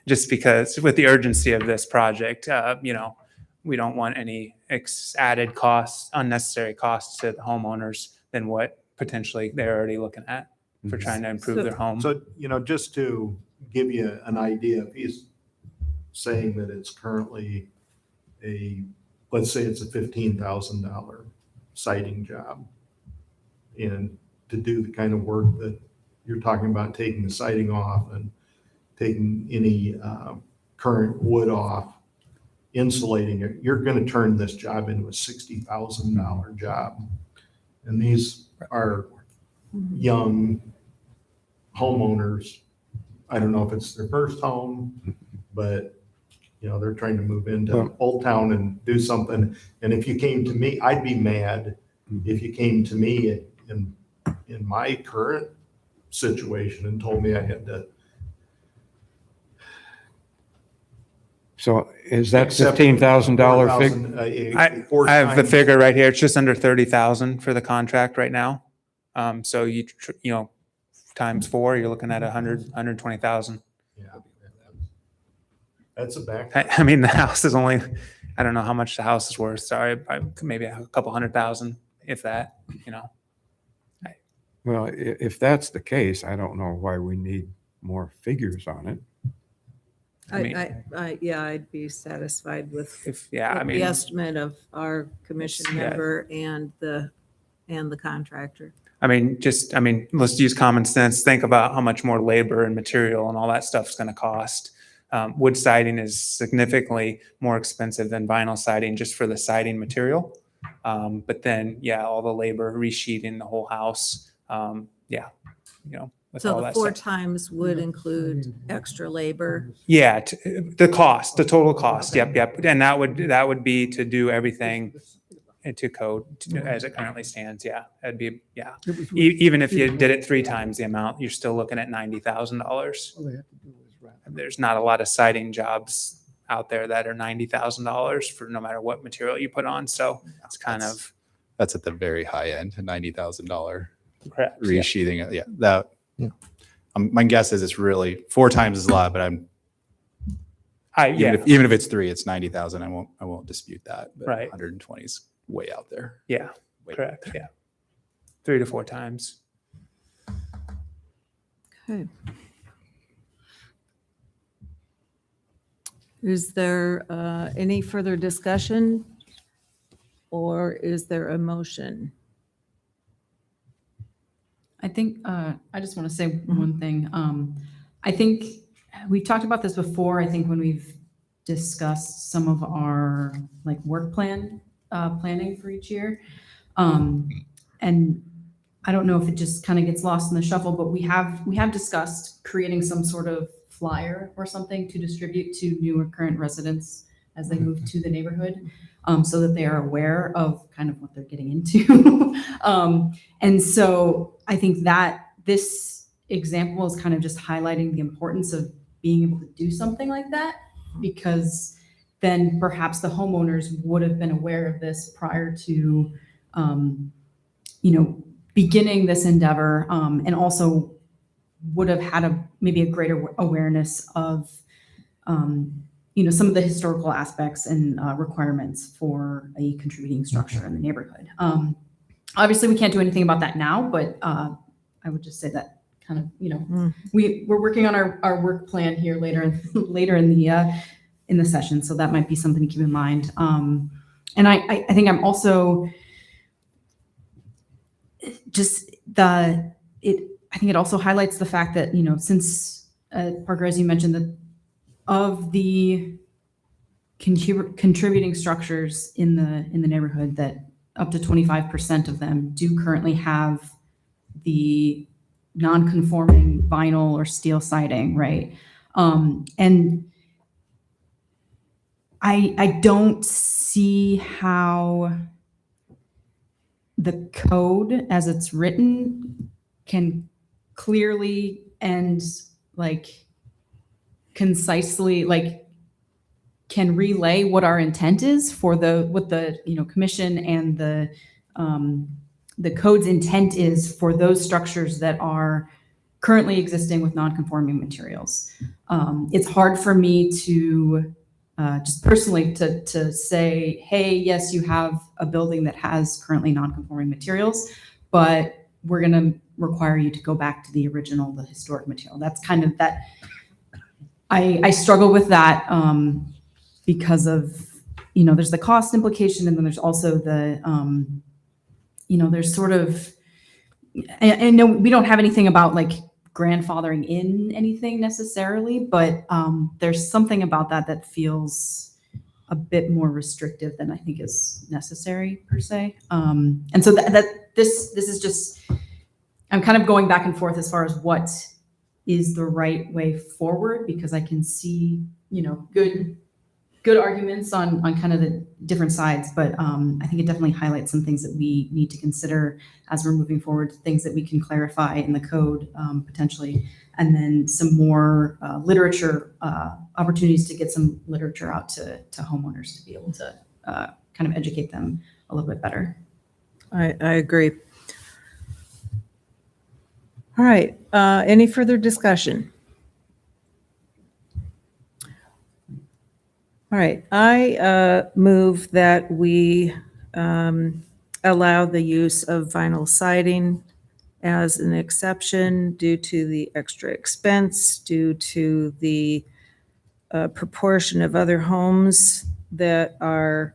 Speaker 10: just because with the urgency of this project, we don't want any added costs, unnecessary costs to the homeowners than what potentially they're already looking at for trying to improve their home.
Speaker 8: So, just to give you an idea, if he's saying that it's currently let's say it's a $15,000 siding job. And to do the kind of work that you're talking about, taking the siding off and taking any current wood off, insulating it, you're going to turn this job into a $60,000 job. And these are young homeowners. I don't know if it's their first home, but they're trying to move into Old Town and do something. And if you came to me, I'd be mad if you came to me in my current situation and told me I had to.
Speaker 7: So is that
Speaker 8: accept
Speaker 7: $15,000 figure?
Speaker 8: $4,000,
Speaker 10: I have the
Speaker 8: times-
Speaker 10: figure right here. It's just under 30,000 for the contract right now. So times 4, you're looking at 120,000.
Speaker 8: Yeah. That's a back.
Speaker 10: I mean, the house is only, I don't know how much the house is worth. Sorry, maybe a couple $100,000, if that, you know.
Speaker 7: Well, if that's the case, I don't know why we need more figures on it.
Speaker 10: I mean-
Speaker 1: Yeah, I'd be satisfied with
Speaker 10: If, yeah, I
Speaker 1: with
Speaker 10: mean.
Speaker 1: the estimate of our commission
Speaker 10: Yeah.
Speaker 1: member and the contractor.
Speaker 10: I mean, let's use common sense. Think about how much more labor and material and all that stuff's going to cost. Wood siding is significantly more expensive than vinyl siding just for the siding material. But then, yeah, all the labor, resheeting the whole house. Yeah, you know, with
Speaker 1: So
Speaker 10: all
Speaker 1: the
Speaker 10: that
Speaker 1: 4
Speaker 10: stuff.
Speaker 1: times would include extra labor.
Speaker 10: Yeah, the cost, the total cost. Yep. And that would be to do everything to code as it currently stands. Yeah, that'd be, yeah.
Speaker 3: It was-
Speaker 10: Even if you did it 3 times the amount, you're still looking at $90,000.
Speaker 3: all they have to do is wrap it.
Speaker 10: There's not a lot of siding jobs out there that are $90,000 for no matter what material you put on. So it's kind of
Speaker 6: That's at the very high end, $90,000
Speaker 10: correct. Yeah.
Speaker 6: resheathing. Yeah, that.
Speaker 2: Yeah.
Speaker 6: My guess is it's really 4 times is a lot, but even if it's 3, it's 90,000. I won't dispute that. But
Speaker 10: Right.
Speaker 6: 120 is way out there.
Speaker 10: Yeah,
Speaker 6: Way out
Speaker 10: correct.
Speaker 6: there.
Speaker 10: Yeah. 3 to 4 times.
Speaker 1: Okay. Is there any further discussion? Or is there a motion?
Speaker 5: I think, I just want to say one thing. I think we've talked about this before. I think when we've discussed some of our like work planning for each year. And I don't know if it just kind of gets lost in the shuffle, but we have discussed creating some sort of flyer or something to distribute to new or current residents as they move to the neighborhood, so that they are aware of kind of what they're getting into. And so I think that this example is kind of just highlighting the importance of being able to do something like that, because then perhaps the homeowners would have been aware of this prior to, beginning this endeavor, and also would have had maybe a greater awareness of, some of the historical aspects and requirements for a contributing structure in the neighborhood. Obviously, we can't do anything about that now, but I would just say that kind of, we're working on our work plan here later in the session, so that might be something to keep in mind. And I think I'm also I think it also highlights the fact that, since Parker, as you mentioned, that of the contributing structures in the neighborhood, that up to 25% of them do currently have the non-conforming vinyl or steel siding, right? And I don't see how the code as it's written can clearly and concisely can relay what our intent is for what the commission and the code's intent is for those structures that are currently existing with non-conforming materials. It's hard for me to just personally to say, hey, yes, you have a building that has currently non-conforming materials, but we're going to require you to go back to the original, the historic material. That's kind of that. I struggle with that because of, there's the cost implication, and then there's also the, there's sort of, and no, we don't have anything about grandfathering in anything necessarily, but there's something about that feels a bit more restrictive than I think is necessary per se. And so this is just, I'm kind of going back and forth as far as what is the right way forward, because I can see, good arguments on kind of the different sides, but I think it definitely highlights some things that we need to consider as we're moving forward, things that we can clarify in the code potentially, and then some more literature, opportunities to get some literature out to homeowners to be able to kind of educate them a little bit better.
Speaker 1: I agree. All right, any further discussion? All right, I move that we allow the use of vinyl siding as an exception due to the extra expense, due to the proportion of other homes that are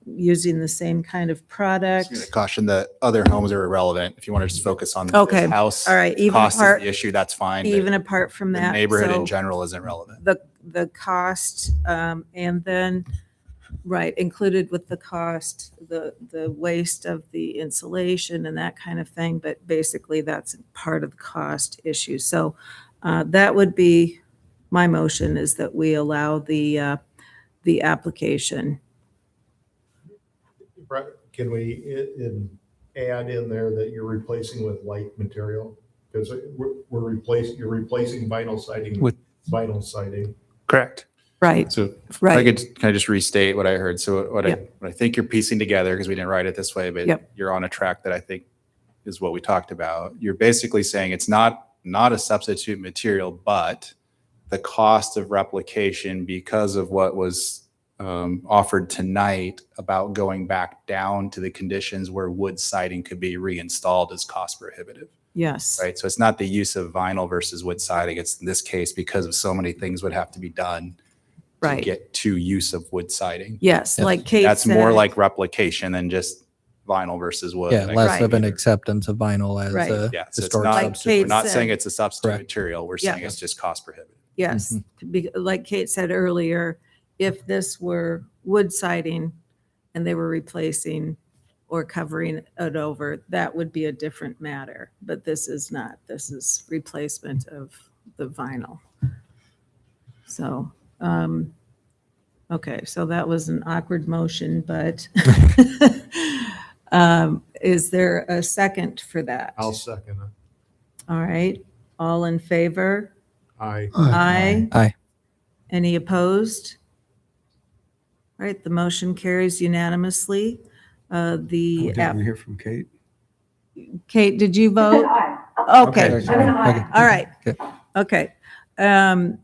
Speaker 1: using the same kind of product.
Speaker 6: I'm gonna caution that other homes are irrelevant. If you want to just focus on
Speaker 1: Okay,
Speaker 6: this house,
Speaker 1: all right, even
Speaker 6: cost is
Speaker 1: apart-
Speaker 6: the issue, that's fine. but
Speaker 1: Even apart from
Speaker 6: the
Speaker 1: that.
Speaker 6: neighborhood
Speaker 1: so
Speaker 6: in general isn't relevant.
Speaker 1: the cost, and then, right, included with the cost, the waste of the insulation and that kind of thing, but basically that's part of the cost issue. So that would be, my motion is that we allow the application.
Speaker 8: Can we add in there that you're replacing with light material? Because you're replacing vinyl siding with vinyl siding.
Speaker 10: Correct.
Speaker 1: Right,
Speaker 6: So if I
Speaker 1: right.
Speaker 6: can I just restate what I heard? So what
Speaker 1: Yep.
Speaker 6: I think you're piecing together, because we didn't write it this way, but
Speaker 1: Yep.
Speaker 6: you're on a track that I think is what we talked about. You're basically saying it's not a substitute material, but the cost of replication because of what was offered tonight about going back down to the conditions where wood siding could be reinstalled is cost prohibitive.
Speaker 1: Yes,
Speaker 6: Right. So it's not the use of vinyl versus wood siding. It's in this case because of so many things would have to be done to
Speaker 1: right.
Speaker 6: get to use of wood siding.
Speaker 1: Yes,
Speaker 2: Yes.
Speaker 1: like Kate
Speaker 6: That's more
Speaker 1: said.
Speaker 6: like replication than just vinyl versus wood.
Speaker 2: Yeah,
Speaker 6: I
Speaker 2: less
Speaker 6: guess.
Speaker 2: of an acceptance of vinyl as
Speaker 1: Right.
Speaker 2: a
Speaker 6: Yeah, so it's
Speaker 2: historic
Speaker 6: not,
Speaker 1: Like
Speaker 2: substitute.
Speaker 1: Kate
Speaker 6: we're not
Speaker 1: said.
Speaker 6: saying it's a substitute
Speaker 2: Correct.
Speaker 6: material. We're
Speaker 1: Yeah.
Speaker 6: saying it's just cost prohibitive.
Speaker 1: Yes, like Kate said earlier, if this were wood siding and they were replacing or covering it over, that would be a different matter. But this is not. This is replacement of the vinyl. So, okay, so that was an awkward motion, but is there a second for that?
Speaker 8: I'll second it.
Speaker 1: All right, all in favor?
Speaker 8: Aye.
Speaker 1: Aye.
Speaker 2: Aye.
Speaker 1: Any opposed? All right, the motion carries unanimously. The,
Speaker 7: Didn't we hear from Kate?
Speaker 1: Kate, did you
Speaker 11: I said
Speaker 1: vote?
Speaker 11: aye.
Speaker 1: Okay,
Speaker 11: I'm an aye.
Speaker 1: all right,
Speaker 2: Okay.
Speaker 1: okay.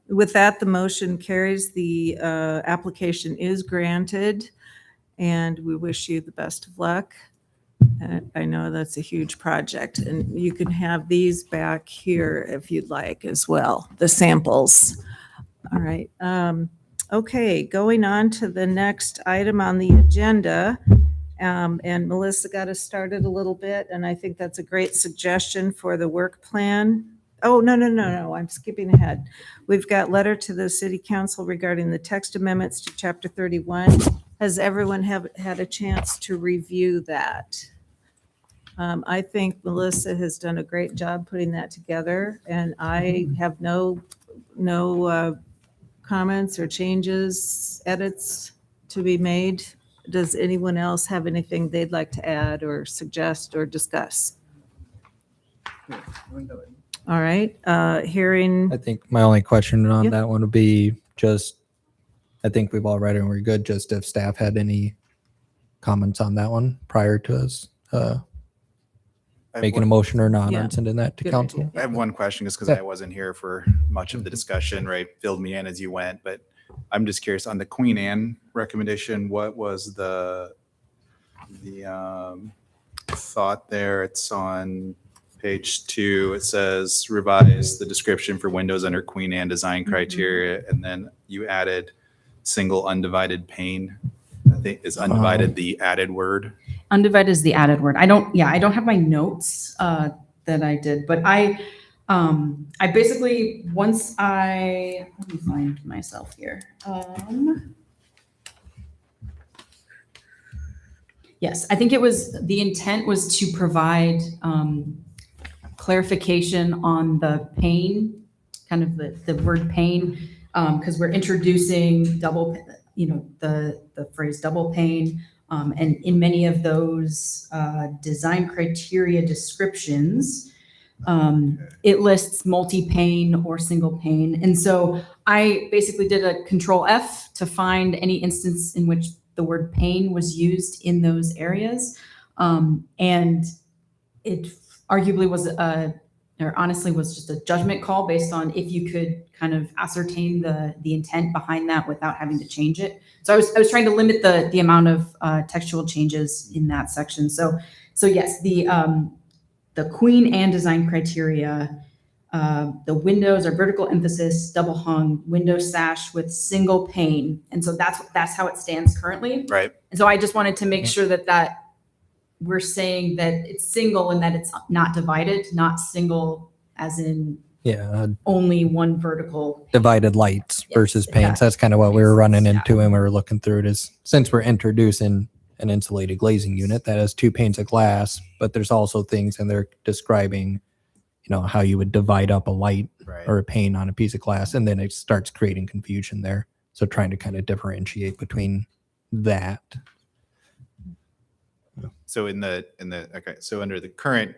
Speaker 1: With that, the motion carries. The application is granted, and we wish you the best of luck. I know that's a huge project, and you can have these back here if you'd like as well, the samples. All right. Okay, going on to the next item on the agenda. And Melissa got us started a little bit, and I think that's a great suggestion for the work plan. Oh, no, I'm skipping ahead. We've got letter to the city council regarding the text amendments to chapter 31. Has everyone had a chance to review that? I think Melissa has done a great job putting that together, and I have no comments or changes, edits to be made. Does anyone else have anything they'd like to add or suggest or discuss? All right, hearing,
Speaker 2: I think my only question on
Speaker 1: Yeah.
Speaker 2: that one would be just, I think we've all read it and we're good, just if staff had any comments on that one prior to us
Speaker 6: I have
Speaker 2: making a
Speaker 6: one-
Speaker 2: motion or not
Speaker 1: Yeah.
Speaker 2: on sending that to
Speaker 1: Good
Speaker 2: council.
Speaker 1: idea.
Speaker 6: I have one question just because
Speaker 2: Yeah.
Speaker 6: I wasn't here for much of the discussion, right? Filled me in as you went, but I'm just curious on the Queen Anne recommendation, what was the thought there? It's on page 2. It says revise the description for windows under Queen Anne design criteria. And then you added single undivided pane. I think is undivided the added word.
Speaker 5: Undivided is the added word. I don't have my notes that I did, but I basically, let me find myself here. Yes, I think the intent was to provide clarification on the pane, kind of the word pane, because we're introducing the phrase double pane. And in many of those design criteria descriptions, it lists multi-pane or single pane. And so I basically did a Control F to find any instance in which the word pane was used in those areas. And it arguably was or honestly was just a judgment call based on if you could kind of ascertain the intent behind that without having to change it. So I was trying to limit the amount of textual changes in that section. So yes, the Queen Anne design criteria, the windows are vertical emphasis, double hung, window sash with single pane. And so that's how it stands currently.
Speaker 6: Right.
Speaker 5: And so I just wanted to make sure that we're saying that it's single and that it's not divided, not single as in
Speaker 2: Yeah,
Speaker 5: only one vertical.
Speaker 2: divided lights
Speaker 5: Yes,
Speaker 2: versus
Speaker 5: yeah.
Speaker 2: paints. That's kind of what we were running
Speaker 5: Yeah.
Speaker 2: into when we were looking through it is since we're introducing an insulated glazing unit that has 2 panes of glass, but there's also things in there describing, how you would divide up a light
Speaker 6: Right.
Speaker 2: or a pane on a piece of glass, and then it starts creating confusion there. So trying to kind of differentiate between that.
Speaker 6: So so under the current,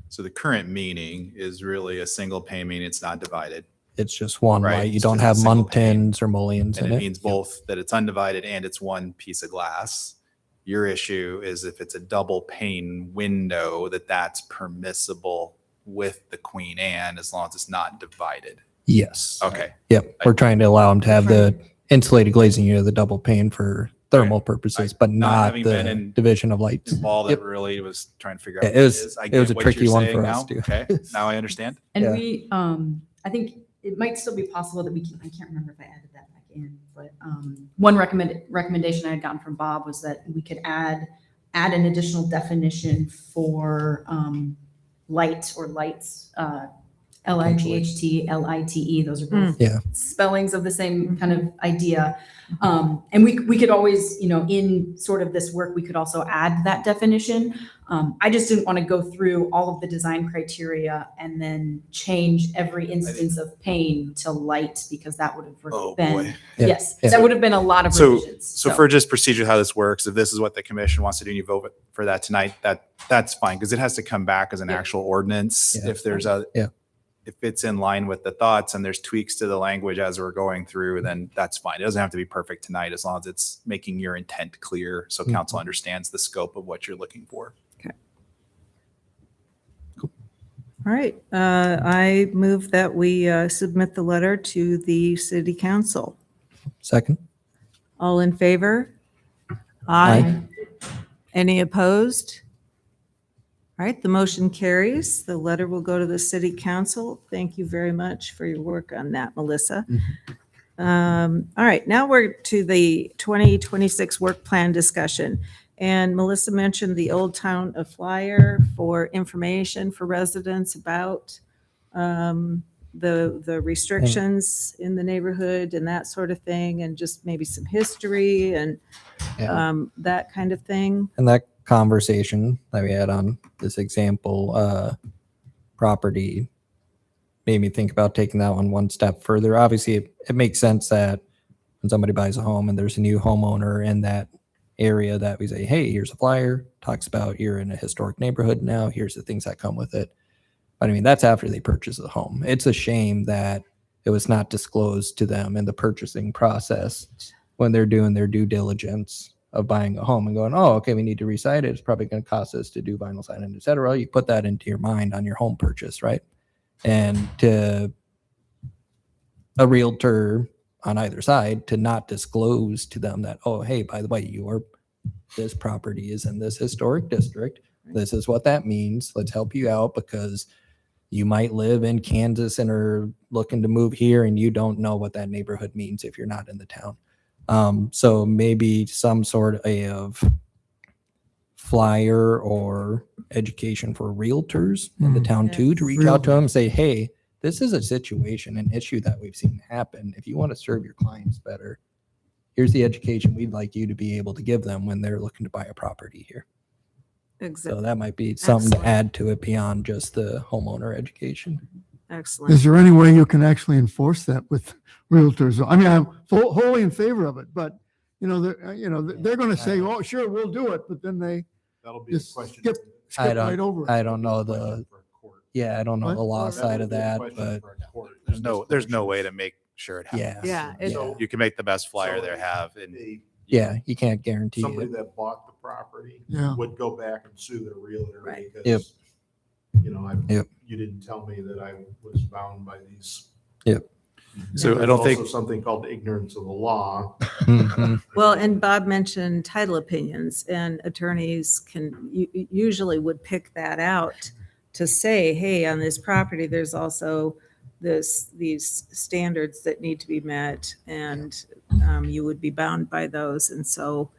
Speaker 6: so the current meaning is really a single pane, meaning it's not divided.
Speaker 2: It's just one
Speaker 6: Right,
Speaker 2: light. You
Speaker 6: it's
Speaker 2: don't
Speaker 6: just a
Speaker 2: have
Speaker 6: single pane.
Speaker 2: muntins or mullions
Speaker 6: And
Speaker 2: in
Speaker 6: it
Speaker 2: it.
Speaker 6: means both that it's undivided and it's one piece of glass. Your issue is if it's a double pane window, that's permissible with the Queen Anne as long as it's not divided.
Speaker 2: Yes.
Speaker 6: Okay.
Speaker 2: Yep. We're trying to allow them to have the insulated glazing unit, the double pane for thermal purposes, but
Speaker 6: Not
Speaker 2: not
Speaker 6: having been
Speaker 2: the
Speaker 6: in-
Speaker 2: division of lights.
Speaker 6: Involved,
Speaker 2: Yep.
Speaker 6: it really was trying to figure out
Speaker 2: Yeah,
Speaker 6: what
Speaker 2: it was-
Speaker 6: is. I
Speaker 2: it was
Speaker 6: get
Speaker 2: a
Speaker 6: what you're
Speaker 2: tricky one
Speaker 6: saying
Speaker 2: for
Speaker 6: now.
Speaker 2: us, too.
Speaker 6: Okay, now I understand.
Speaker 5: And
Speaker 2: Yeah.
Speaker 5: we, I think it might still be possible that I can't remember if I added that back in, but one recommendation I had gotten from Bob was that we could add an additional definition for light or lights, LIGHT, LITE. Those are both
Speaker 2: Yeah.
Speaker 5: spellings of the same kind of idea. And we could always, in sort of this work, we could also add that definition. I just didn't want to go through all of the design criteria and then change every instance of pane to light because that would have
Speaker 6: Oh,
Speaker 5: been,
Speaker 6: boy.
Speaker 2: Yeah.
Speaker 5: yes,
Speaker 2: Yeah.
Speaker 5: that would have been a lot of
Speaker 6: So-
Speaker 5: revisions.
Speaker 6: So for just procedure, how this works, if this is what the commission wants to do and you vote for that tonight, that's fine because it has to come back as an
Speaker 5: Yeah.
Speaker 6: actual ordinance.
Speaker 2: Yeah.
Speaker 6: If there's if it's in line with the thoughts and there's tweaks to the language as we're going through, then that's fine. It doesn't have to be perfect tonight as long as it's making your intent clear so council understands the scope of what you're looking for.
Speaker 1: All right. I move that we submit the letter to the city council.
Speaker 2: Second.
Speaker 1: All in favor?
Speaker 2: Aye.
Speaker 1: Any opposed? All right, the motion carries. The letter will go to the city council. Thank you very much for your work on that, Melissa. All right, now we're to the 2026 work plan discussion. And Melissa mentioned the Old Town of Flyer for information for residents about the restrictions in the neighborhood and that sort of thing, and just maybe some history and that kind of thing.
Speaker 2: And that conversation that we had on this example property made me think about taking that one step further. Obviously, it makes sense that when somebody buys a home and there's a new homeowner in that area that we say, hey, here's a flyer, talks about you're in a historic neighborhood now, here's the things that come with it. But I mean, that's after they purchase the home. It's a shame that it was not disclosed to them in the purchasing process when they're doing their due diligence of buying a home and going, oh, okay, we need to resite it. It's probably going to cost us to do vinyl siding, et cetera. You put that into your mind on your home purchase, right? And to a realtor on either side to not disclose to them that, oh, hey, by the way, this property is in this historic district. This is what that means. Let's help you out because you might live in Kansas and are looking to move here and you don't know what that neighborhood means if you're not in the town. So maybe some sort of flyer or education for realtors in the town too, to reach out to them and say, hey, this is a situation, an issue that we've seen happen. If you want to serve your clients better, here's the education we'd like you to be able to give them when they're looking to buy a property here. So
Speaker 1: Exactly.
Speaker 2: that might be something to
Speaker 1: Excellent.
Speaker 2: add to it beyond just the homeowner education.
Speaker 1: Excellent.
Speaker 3: Is there any way you can actually enforce that with realtors? I mean, I'm wholly in favor of it, but they're going to say, oh, sure, we'll do it. But then they
Speaker 8: That'll be a
Speaker 3: just
Speaker 8: question.
Speaker 3: skip right over it.
Speaker 2: I don't know
Speaker 8: Question for a court.
Speaker 2: I don't know
Speaker 3: What?
Speaker 2: the law
Speaker 3: That'll
Speaker 2: side of
Speaker 8: That'll be a
Speaker 2: that,
Speaker 8: question
Speaker 2: but
Speaker 8: for a court.
Speaker 6: There's no way to make sure it
Speaker 2: yeah.
Speaker 6: happens.
Speaker 1: Yeah, it-
Speaker 6: You can make the best flyer
Speaker 8: So
Speaker 6: there have and
Speaker 8: the-
Speaker 2: Yeah, you can't guarantee
Speaker 8: Somebody
Speaker 2: it.
Speaker 8: that bought the property
Speaker 3: Yeah.
Speaker 8: would go back and sue their realtor
Speaker 1: Right.
Speaker 8: because
Speaker 2: Yep.
Speaker 8: you know,
Speaker 2: Yep.
Speaker 8: you didn't tell me that I was bound by these.
Speaker 2: Yep.
Speaker 6: So I
Speaker 8: There's
Speaker 6: don't think-
Speaker 8: also something called ignorance of the law.
Speaker 2: Mhm.
Speaker 1: Well, and Bob mentioned title opinions, and attorneys usually would pick that out to say, hey, on this property, there's also these standards that need to be met, and you would be bound by those. And so,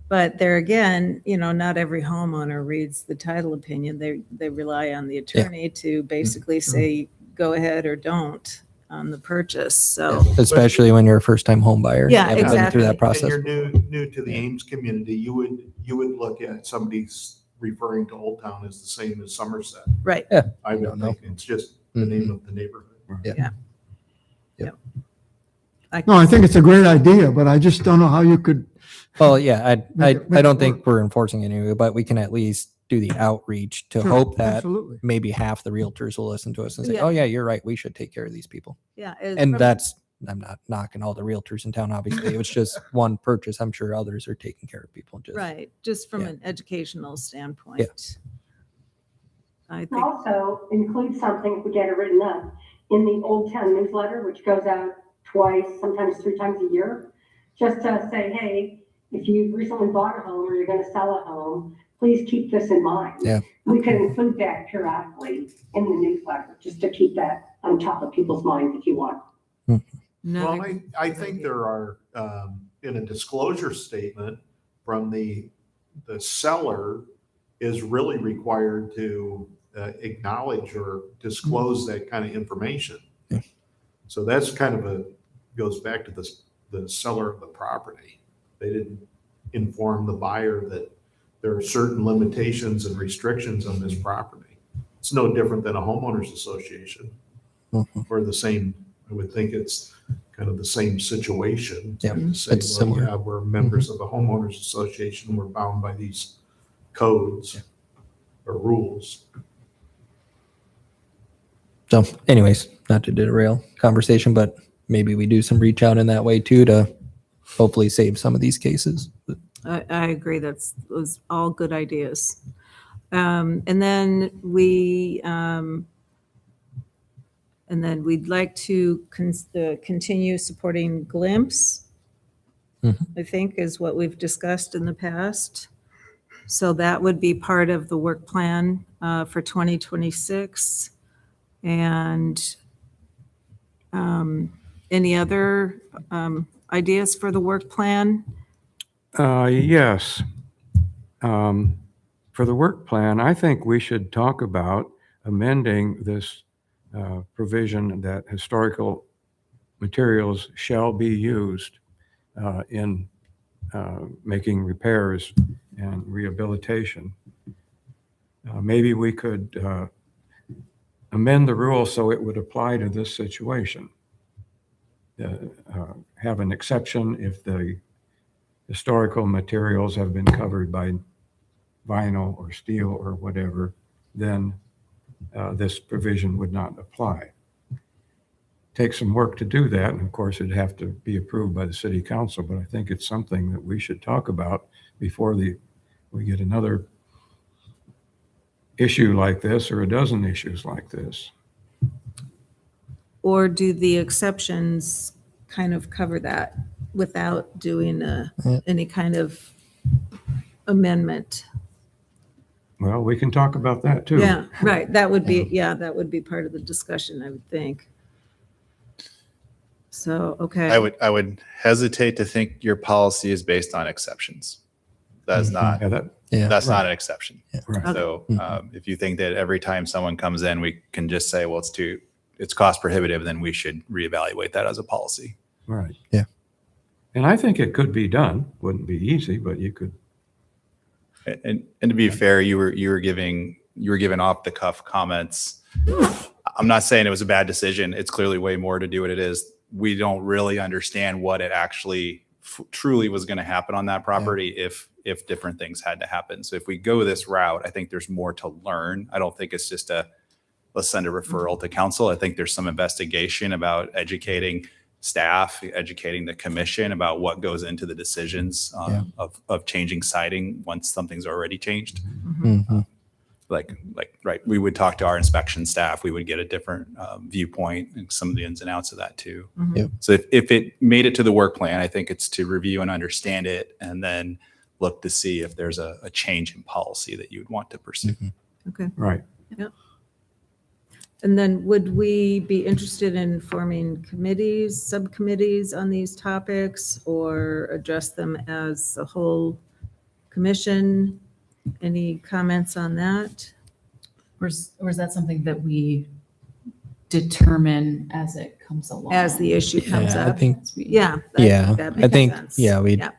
Speaker 1: but there again, you know, not every homeowner reads the title opinion. They rely on the attorney to basically say, go ahead or don't on the purchase. So,
Speaker 2: Especially when you're a first-time home buyer.
Speaker 1: Yeah,
Speaker 2: You haven't been through that
Speaker 1: exactly.
Speaker 2: process.
Speaker 8: And you're new to the Ames community, you would look at somebody's referring to Old Town as the same as Somerset.
Speaker 1: right.
Speaker 8: I would
Speaker 2: don't know.
Speaker 8: think it's just the name of the neighborhood.
Speaker 3: No, I think it's a great idea, but I just don't know how you could,
Speaker 2: Well, yeah, I
Speaker 3: Make it
Speaker 2: don't
Speaker 3: work.
Speaker 2: think we're enforcing it anyway, but we can at least do the outreach to
Speaker 3: Sure,
Speaker 2: hope that
Speaker 3: absolutely.
Speaker 2: maybe half the realtors will listen to us and say,
Speaker 1: Yeah.
Speaker 2: oh yeah, you're right. We should take care of these people.
Speaker 1: Yeah.
Speaker 2: And I'm not knocking all the realtors in town, obviously. It was just one purchase. I'm sure others are taking care of people. Just
Speaker 1: Right, just from
Speaker 2: Yeah.
Speaker 1: an educational standpoint. I think,
Speaker 11: Also include something, if we get it written up, in the Old Town newsletter, which goes out twice, sometimes 3 times a year. Just to say, hey, if you recently bought a home or you're gonna sell a home, please keep this in mind.
Speaker 2: Yeah.
Speaker 11: We can include that periodically in the newsletter, just to keep that on top of people's minds if you want.
Speaker 8: Well,
Speaker 1: another-
Speaker 8: I think there are, in a disclosure statement from the seller is really required to acknowledge or disclose that kind of information.
Speaker 2: Yeah.
Speaker 8: So that's kind of goes back to the seller of the property. They didn't inform the buyer that there are certain limitations and restrictions on this property. It's no different than a homeowners association
Speaker 2: Mhm.
Speaker 8: or the same, I would think it's kind of the same situation.
Speaker 2: Yeah,
Speaker 8: To say,
Speaker 2: it's
Speaker 8: well,
Speaker 2: similar.
Speaker 8: yeah, we're members of the homeowners association, we're bound by these codes or rules.
Speaker 2: So anyways, not to derail conversation, but maybe we do some reach out in that way too to hopefully save some of these cases.
Speaker 1: I agree, those all good ideas. And then we'd like to continue supporting Glimpse,
Speaker 2: Mhm.
Speaker 1: I think is what we've discussed in the past. So that would be part of the work plan for 2026. And any other ideas for the work plan?
Speaker 7: Yes. For the work plan, I think we should talk about amending this provision that historical materials shall be used in making repairs and rehabilitation. Maybe we could amend the rule so it would apply to this situation. Have an exception if the historical materials have been covered by vinyl or steel or whatever, then this provision would not apply. Take some work to do that, and of course it'd have to be approved by the city council, but I think it's something that we should talk about before we get another issue like this or a dozen issues like this.
Speaker 1: Or do the exceptions kind of cover that without doing any kind of amendment?
Speaker 7: Well, we can talk about that too.
Speaker 1: Yeah, right, that would be part of the discussion, I would think. So, okay.
Speaker 6: I would hesitate to think your policy is based on exceptions. That's not,
Speaker 7: Yeah, that,
Speaker 2: Yeah.
Speaker 6: that's not an exception.
Speaker 7: right.
Speaker 6: So
Speaker 2: Mhm.
Speaker 6: if you think that every time someone comes in, we can just say, well, it's cost prohibitive, then we should reevaluate that as a policy.
Speaker 7: Right.
Speaker 2: Yeah.
Speaker 7: And I think it could be done. Wouldn't be easy, but you could.
Speaker 6: And to be fair, you were giving off the cuff comments. I'm not saying it was a bad decision. It's clearly way more to do what it is. We don't really understand what it actually truly was going to happen on that property if different things had to happen. So if we go this route, I think there's more to learn. I don't think it's just let's send a referral to council. I think there's some investigation about educating staff, educating the commission about what goes into the decisions
Speaker 2: Yeah.
Speaker 6: of changing siding once something's already changed.
Speaker 1: Mhm.
Speaker 2: Mhm.
Speaker 6: right, we would talk to our inspection staff, we would get a different viewpoint and some of the ins and outs of that too.
Speaker 2: Yep.
Speaker 6: So if it made it to the work plan, I think it's to review and understand it and then look to see if there's a change in policy that you would want to pursue.
Speaker 1: Okay.
Speaker 7: Right.
Speaker 1: And then would we be interested in forming committees, subcommittees on these topics, or address them as a whole commission? Any comments on that?
Speaker 5: Or is that something that we determine as it comes along?
Speaker 1: As the issue comes
Speaker 2: Yeah, I
Speaker 1: up?
Speaker 2: think,
Speaker 1: Yeah.
Speaker 2: yeah,
Speaker 1: that
Speaker 2: I
Speaker 1: makes
Speaker 2: think,
Speaker 1: sense.
Speaker 2: yeah, we,
Speaker 1: Yeah.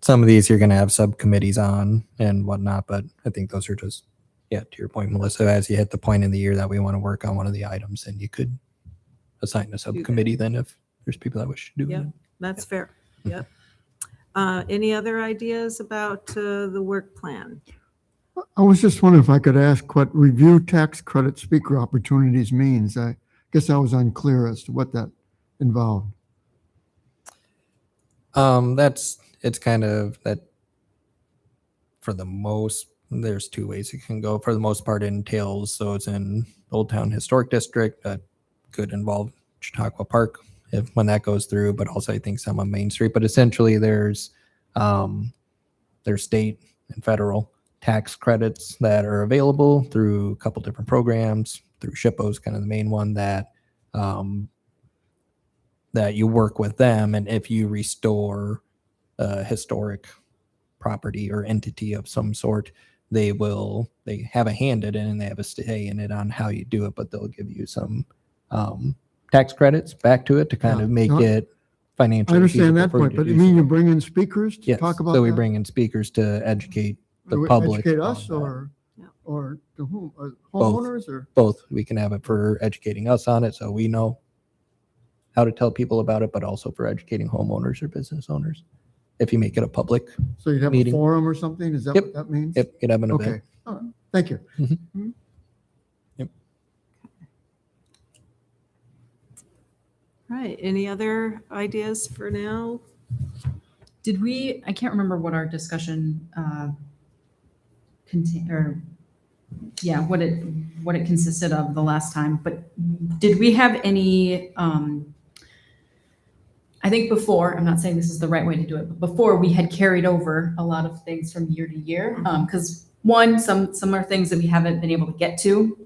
Speaker 2: some of these you're going to have subcommittees on and whatnot, but I think those are just, yeah, to your point, Melissa, as you hit the point in the year that we want to work on one of the items, and you could assign a subcommittee then if there's people that wish to do
Speaker 1: Yep.
Speaker 2: it.
Speaker 1: That's fair. Yep. Any other ideas about the work plan?
Speaker 3: I was just wondering if I could ask what review tax credit speaker opportunities means. I guess I was unclear as to what that involved.
Speaker 2: It's kind of that for the most, there's two ways it can go. For the most part, it entails, so it's in Old Town Historic District, that could involve Chautauqua Park when that goes through, but also I think some on Main Street. But essentially there's state and federal tax credits that are available through a couple different programs, through SHPO is kind of the main one that that you work with them, and if you restore a historic property or entity of some sort, they have a hand in it and they have a say in it on how you do it, but they'll give you some tax credits back to it to kind
Speaker 3: Yeah.
Speaker 2: of make
Speaker 3: No,
Speaker 2: it financially.
Speaker 3: I understand that
Speaker 2: feasible for you
Speaker 3: point,
Speaker 2: to
Speaker 3: but
Speaker 2: do
Speaker 3: you mean
Speaker 2: so.
Speaker 3: you bring in speakers to
Speaker 2: Yes,
Speaker 3: talk about
Speaker 2: so we
Speaker 3: that?
Speaker 2: bring in speakers to educate the
Speaker 3: Or
Speaker 2: public.
Speaker 3: Educate
Speaker 2: on
Speaker 3: us
Speaker 2: that.
Speaker 1: Yeah.
Speaker 3: or to whom?
Speaker 2: Both.
Speaker 3: Homeowners or?
Speaker 2: Both. We can have it for educating us on it so we know how to tell people about it, but also for educating homeowners or business owners. If you make it a public,
Speaker 3: So you'd have a
Speaker 2: Meeting.
Speaker 3: forum or something? Is that
Speaker 2: Yep.
Speaker 3: what that means?
Speaker 2: yep, you'd have an
Speaker 3: Okay.
Speaker 2: event.
Speaker 3: All right. Thank you.
Speaker 1: Right. Any other ideas for now?
Speaker 5: Did we, I can't remember what our discussion contain, or, yeah, what it consisted of the last time, but did we have any, I think before, I'm not saying this is the right way to do it, but before we had carried over a lot of things from year to year. Because one, some are things that we haven't been able to get to,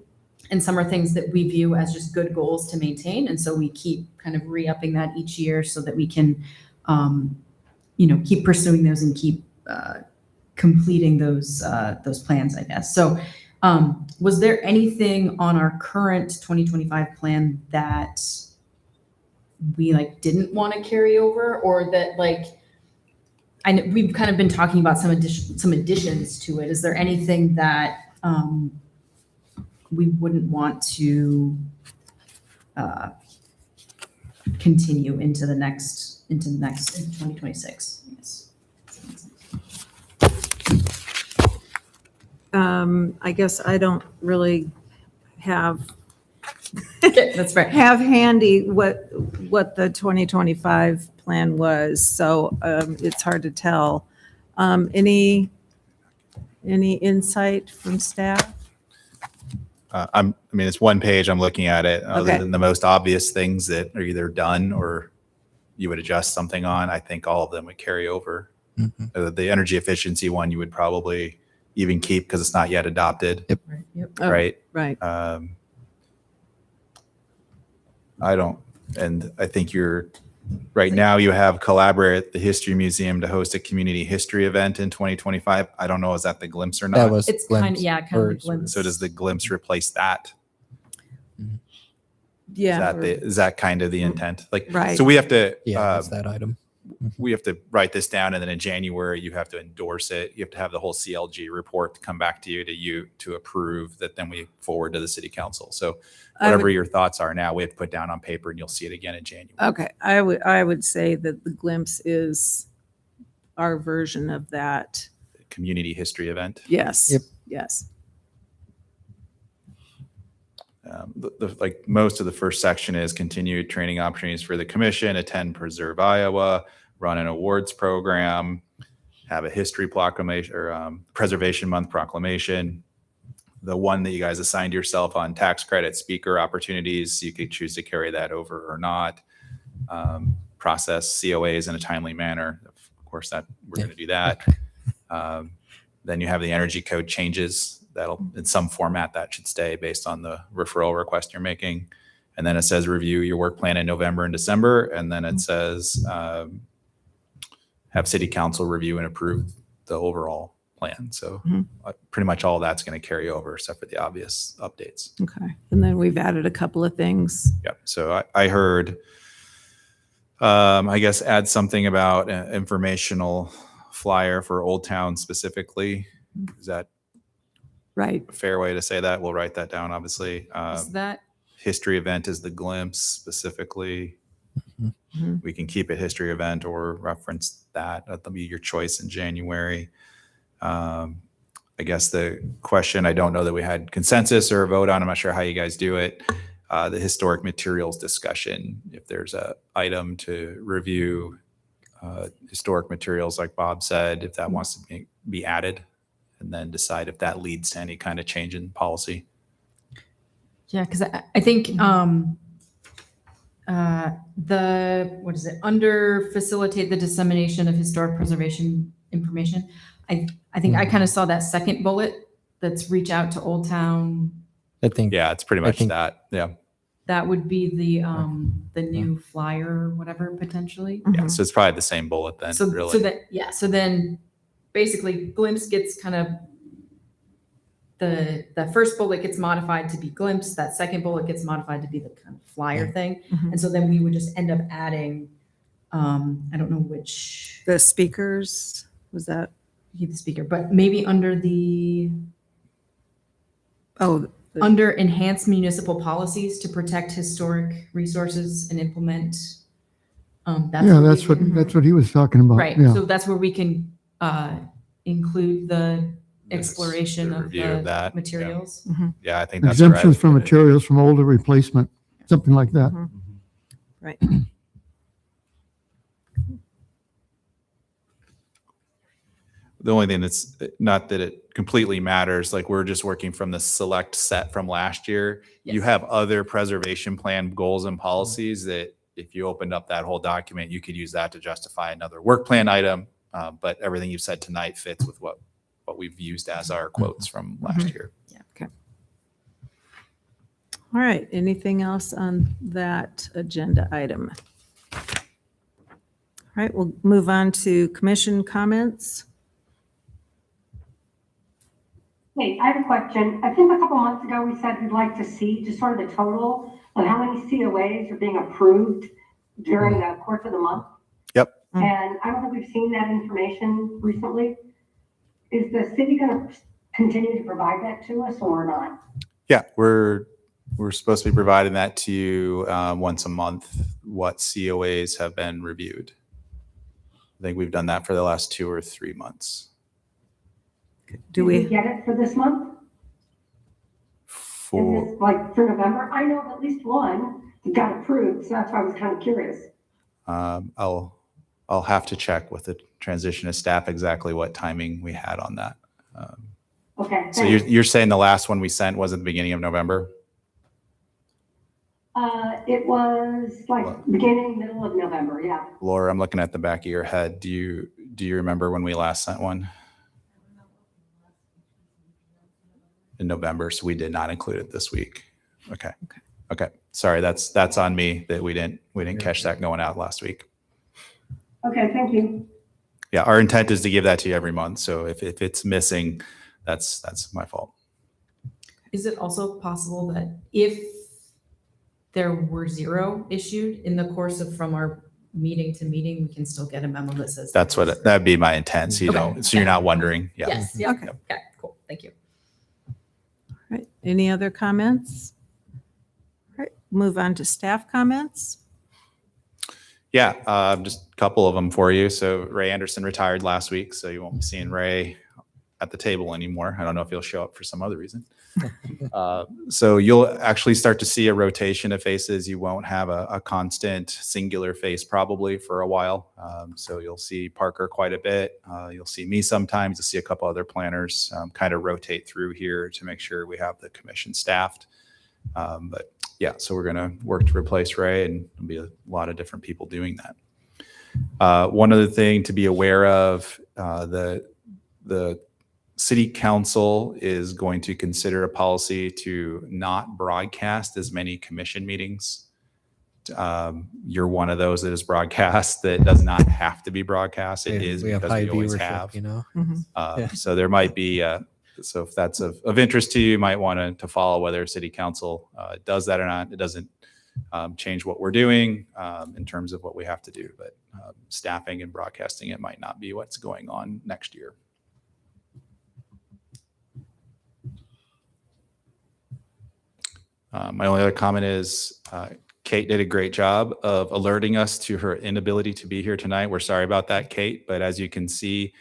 Speaker 5: and some are things that we view as just good goals to maintain. And so we keep kind of re-upping that each year so that we can, keep pursuing those and keep completing those plans, I guess. So was there anything on our current 2025 plan that we didn't want to carry over, or that I know we've kind of been talking about some additions to it. Is there anything that we wouldn't want to continue into the next in 2026? I guess.
Speaker 1: I guess I don't really have
Speaker 5: Okay, that's fair.
Speaker 1: have handy what the 2025 plan was, so it's hard to tell. Any insight from staff?
Speaker 6: It's one page, I'm looking at it. Other
Speaker 1: Okay.
Speaker 6: than the most obvious things that are either done or you would adjust something on, I think all of them would carry over.
Speaker 2: Mhm.
Speaker 6: The energy efficiency one, you would probably even keep because it's not yet adopted,
Speaker 5: Right. Yep.
Speaker 1: Oh,
Speaker 6: right?
Speaker 1: Right.
Speaker 6: And I think right now you have collaborate at the History Museum to host a community history event in 2025. I don't know, is that the glimpse or
Speaker 2: That
Speaker 6: not?
Speaker 2: was
Speaker 5: It's kind of,
Speaker 2: glimpse,
Speaker 5: kind
Speaker 2: or-
Speaker 5: of a glimpse.
Speaker 6: So does the glimpse replace that?
Speaker 1: Yeah.
Speaker 6: Is that kind of the intent?
Speaker 1: Right.
Speaker 6: So we have to,
Speaker 2: Yeah, that's that item.
Speaker 6: we have to write this down, and then in January you have to endorse it. You have to have the whole CLG report to come back to you to approve that. Then we forward to the city council. So
Speaker 1: I would-
Speaker 6: whatever your thoughts are now, we have to put down on paper, and you'll see it again in January.
Speaker 1: Okay, I would say that the glimpse is our version of that.
Speaker 6: Community history event.
Speaker 1: Yes.
Speaker 2: Yep.
Speaker 1: Yes.
Speaker 6: Like most of the first section is continued training opportunities for the commission, attend Preserve Iowa, run an awards program, have a history proclamation or Preservation Month proclamation. the one that you guys assigned yourself on tax credit speaker opportunities, you could choose to carry that over or not. Process COAs in a timely manner. Of course, that we're going to do that. Then you have the energy code changes that'll in some format that should stay based on the referral request you're making. And then it says review your work plan in November and December. And then it says have city council review and approve the overall plan. So pretty much all that's going to carry over except for the obvious updates.
Speaker 1: Okay. And then we've added a couple of things.
Speaker 6: Yep. So I heard, I guess, add something about an informational flyer for Old Town specifically. Is that
Speaker 1: Right.
Speaker 6: a fair way to say that? We'll write that down, obviously.
Speaker 5: Is that,
Speaker 6: History event is the glimpse specifically.
Speaker 1: Mhm.
Speaker 6: We can keep it history event or reference that. That'll be your choice in January. I guess the question, I don't know that we had consensus or a vote on. I'm not sure how you guys do it. The historic materials discussion, if there's a item to review historic materials, like Bob said, if that wants to be added, and then decide if that leads to any kind of change in policy.
Speaker 5: yeah, because I think what is it, under facilitate the dissemination of historic preservation information, I think I kind of saw that second bullet that's reach out to Old Town.
Speaker 2: I think
Speaker 6: Yeah, it's pretty much
Speaker 2: think-
Speaker 6: that. Yeah.
Speaker 5: That would be the new flyer or whatever potentially.
Speaker 6: Yeah. So it's probably the same bullet then,
Speaker 5: So
Speaker 6: really.
Speaker 5: so then basically glimpse gets kind of the first bullet gets modified to be glimpse, that second bullet gets modified to be the kind of flyer thing.
Speaker 1: Mhm.
Speaker 5: And so then we would just end up adding I don't know which
Speaker 1: The speakers, was that,
Speaker 5: the speaker, but maybe under
Speaker 1: oh,
Speaker 5: under enhanced municipal policies to protect historic resources and implement.
Speaker 3: Yeah, that's what he was talking about.
Speaker 5: Right,
Speaker 3: Yeah.
Speaker 5: so that's where we can include the exploration
Speaker 6: the
Speaker 5: of
Speaker 6: review of that,
Speaker 5: the
Speaker 6: yeah.
Speaker 5: materials.
Speaker 6: Yeah, I think that's right.
Speaker 3: Exemptions from materials from older replacement, something like that.
Speaker 1: right.
Speaker 6: The only thing that's not that it completely matters, like we're just working from the select set from last year. You
Speaker 5: Yes.
Speaker 6: have other preservation plan goals and policies that if you opened up that whole document, you could use that to justify another work plan item. But everything you've said tonight fits with what we've used as our quotes from last year.
Speaker 1: All right. Anything else on that agenda item? All right. We'll move on to commission comments.
Speaker 11: Hey, I have a question. I think a couple months ago, we said we'd like to see just sort of the total of how many COAs are being approved during the course of the month.
Speaker 6: Yep.
Speaker 11: And I don't think we've seen that information recently. Is the city going to continue to provide that to us or not?
Speaker 6: Yeah, we're supposed to be providing that to you once a month, what COAs have been reviewed. I think we've done that for the last 2 or 3 months.
Speaker 1: Do
Speaker 11: Did
Speaker 1: we,
Speaker 11: get it for this month? Is
Speaker 6: For,
Speaker 11: this like for November? I know of at least one that got approved, so that's why I was kind of curious.
Speaker 6: I'll have to check with the transition of staff exactly what timing we had on that.
Speaker 11: Okay,
Speaker 6: So
Speaker 11: thanks.
Speaker 6: you're saying the last one we sent was at the beginning of November?
Speaker 11: It was like beginning, middle of November, yeah.
Speaker 6: Laura, I'm looking at the back of your head. Do you remember when we last sent one? In November, so we did not include it this week. Okay. Sorry, that's on me that we didn't catch that going out last week.
Speaker 11: Okay, thank you.
Speaker 6: Yeah, our intent is to give that to you every month. So if it's missing, that's my fault.
Speaker 5: Is it also possible that if there were 0 issued in the course of from our meeting to meeting, we can still get a memo that says?
Speaker 6: That'd be my intent. So
Speaker 5: Okay.
Speaker 6: so you're not wondering. Yeah.
Speaker 5: Yes, yeah,
Speaker 1: Okay.
Speaker 5: okay, cool, thank you.
Speaker 1: all right. Any other comments? All right. Move on to staff comments.
Speaker 6: Yeah, just a couple of them for you. So Ray Anderson retired last week, so you won't be seeing Ray at the table anymore. I don't know if he'll show up for some other reason. So you'll actually start to see a rotation of faces. You won't have a constant singular face probably for a while. So you'll see Parker quite a bit. You'll see me sometimes. You'll see a couple other planners kind of rotate through here to make sure we have the commission staffed. But yeah, so we're going to work to replace Ray, and there'll be a lot of different people doing that. One other thing to be aware of, the city council is going to consider a policy to not broadcast as many commission meetings. You're one of those that is broadcast that does not have to be broadcast. It is
Speaker 2: we have
Speaker 6: because
Speaker 2: high
Speaker 6: we always
Speaker 2: viewership,
Speaker 6: have.
Speaker 2: you know. Yeah.
Speaker 6: So there might be, so if that's of interest to you, you might want to follow whether city council does that or not. It doesn't change what we're doing in terms of what we have to do, but staffing and broadcasting it might not be what's going on next year. My only other comment is Kate did a great job of alerting us to her inability to be here tonight. We're sorry about that, Kate, but as you can see,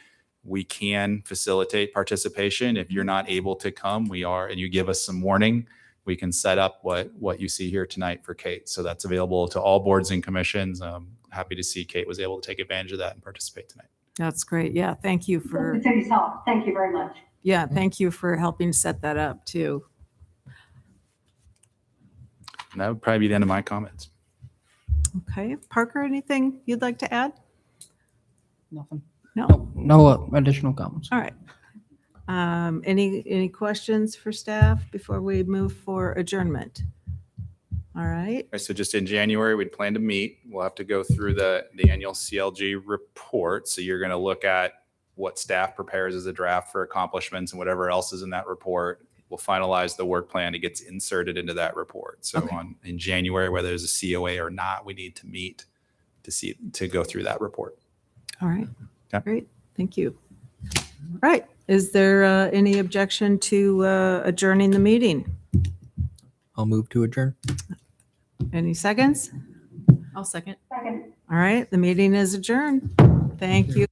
Speaker 6: we can facilitate participation. If you're not able to come, and you give us some warning, we can set up what you see here tonight for Kate. So that's available to all boards and commissions. Happy to see Kate was able to take advantage of that and participate tonight.
Speaker 1: That's great. Yeah, thank you for,
Speaker 11: The city's help. Thank you very much.
Speaker 1: yeah, thank you for helping set that up too.
Speaker 6: And that would probably be the end of my comments.
Speaker 1: Okay, Parker, anything you'd like to add?
Speaker 4: Nothing.
Speaker 1: No?
Speaker 4: No additional comments.
Speaker 1: All right. Any questions for staff before we move for adjournment? All right.
Speaker 6: All right, so just in January, we'd plan to meet. We'll have to go through the annual CLG report. So you're going to look at what staff prepares as a draft for accomplishments and whatever else is in that report. We'll finalize the work plan. It gets inserted into that report. So
Speaker 1: Okay.
Speaker 6: in January, whether there's a COA or not, we need to meet to go through that report.
Speaker 1: All right.
Speaker 6: Okay.
Speaker 1: Great. Thank you. All right. Is there any objection to adjourning the meeting?
Speaker 2: I'll move to adjourn.
Speaker 1: Any seconds?
Speaker 5: I'll second.
Speaker 11: Second.
Speaker 1: All right. The meeting is adjourned. Thank you.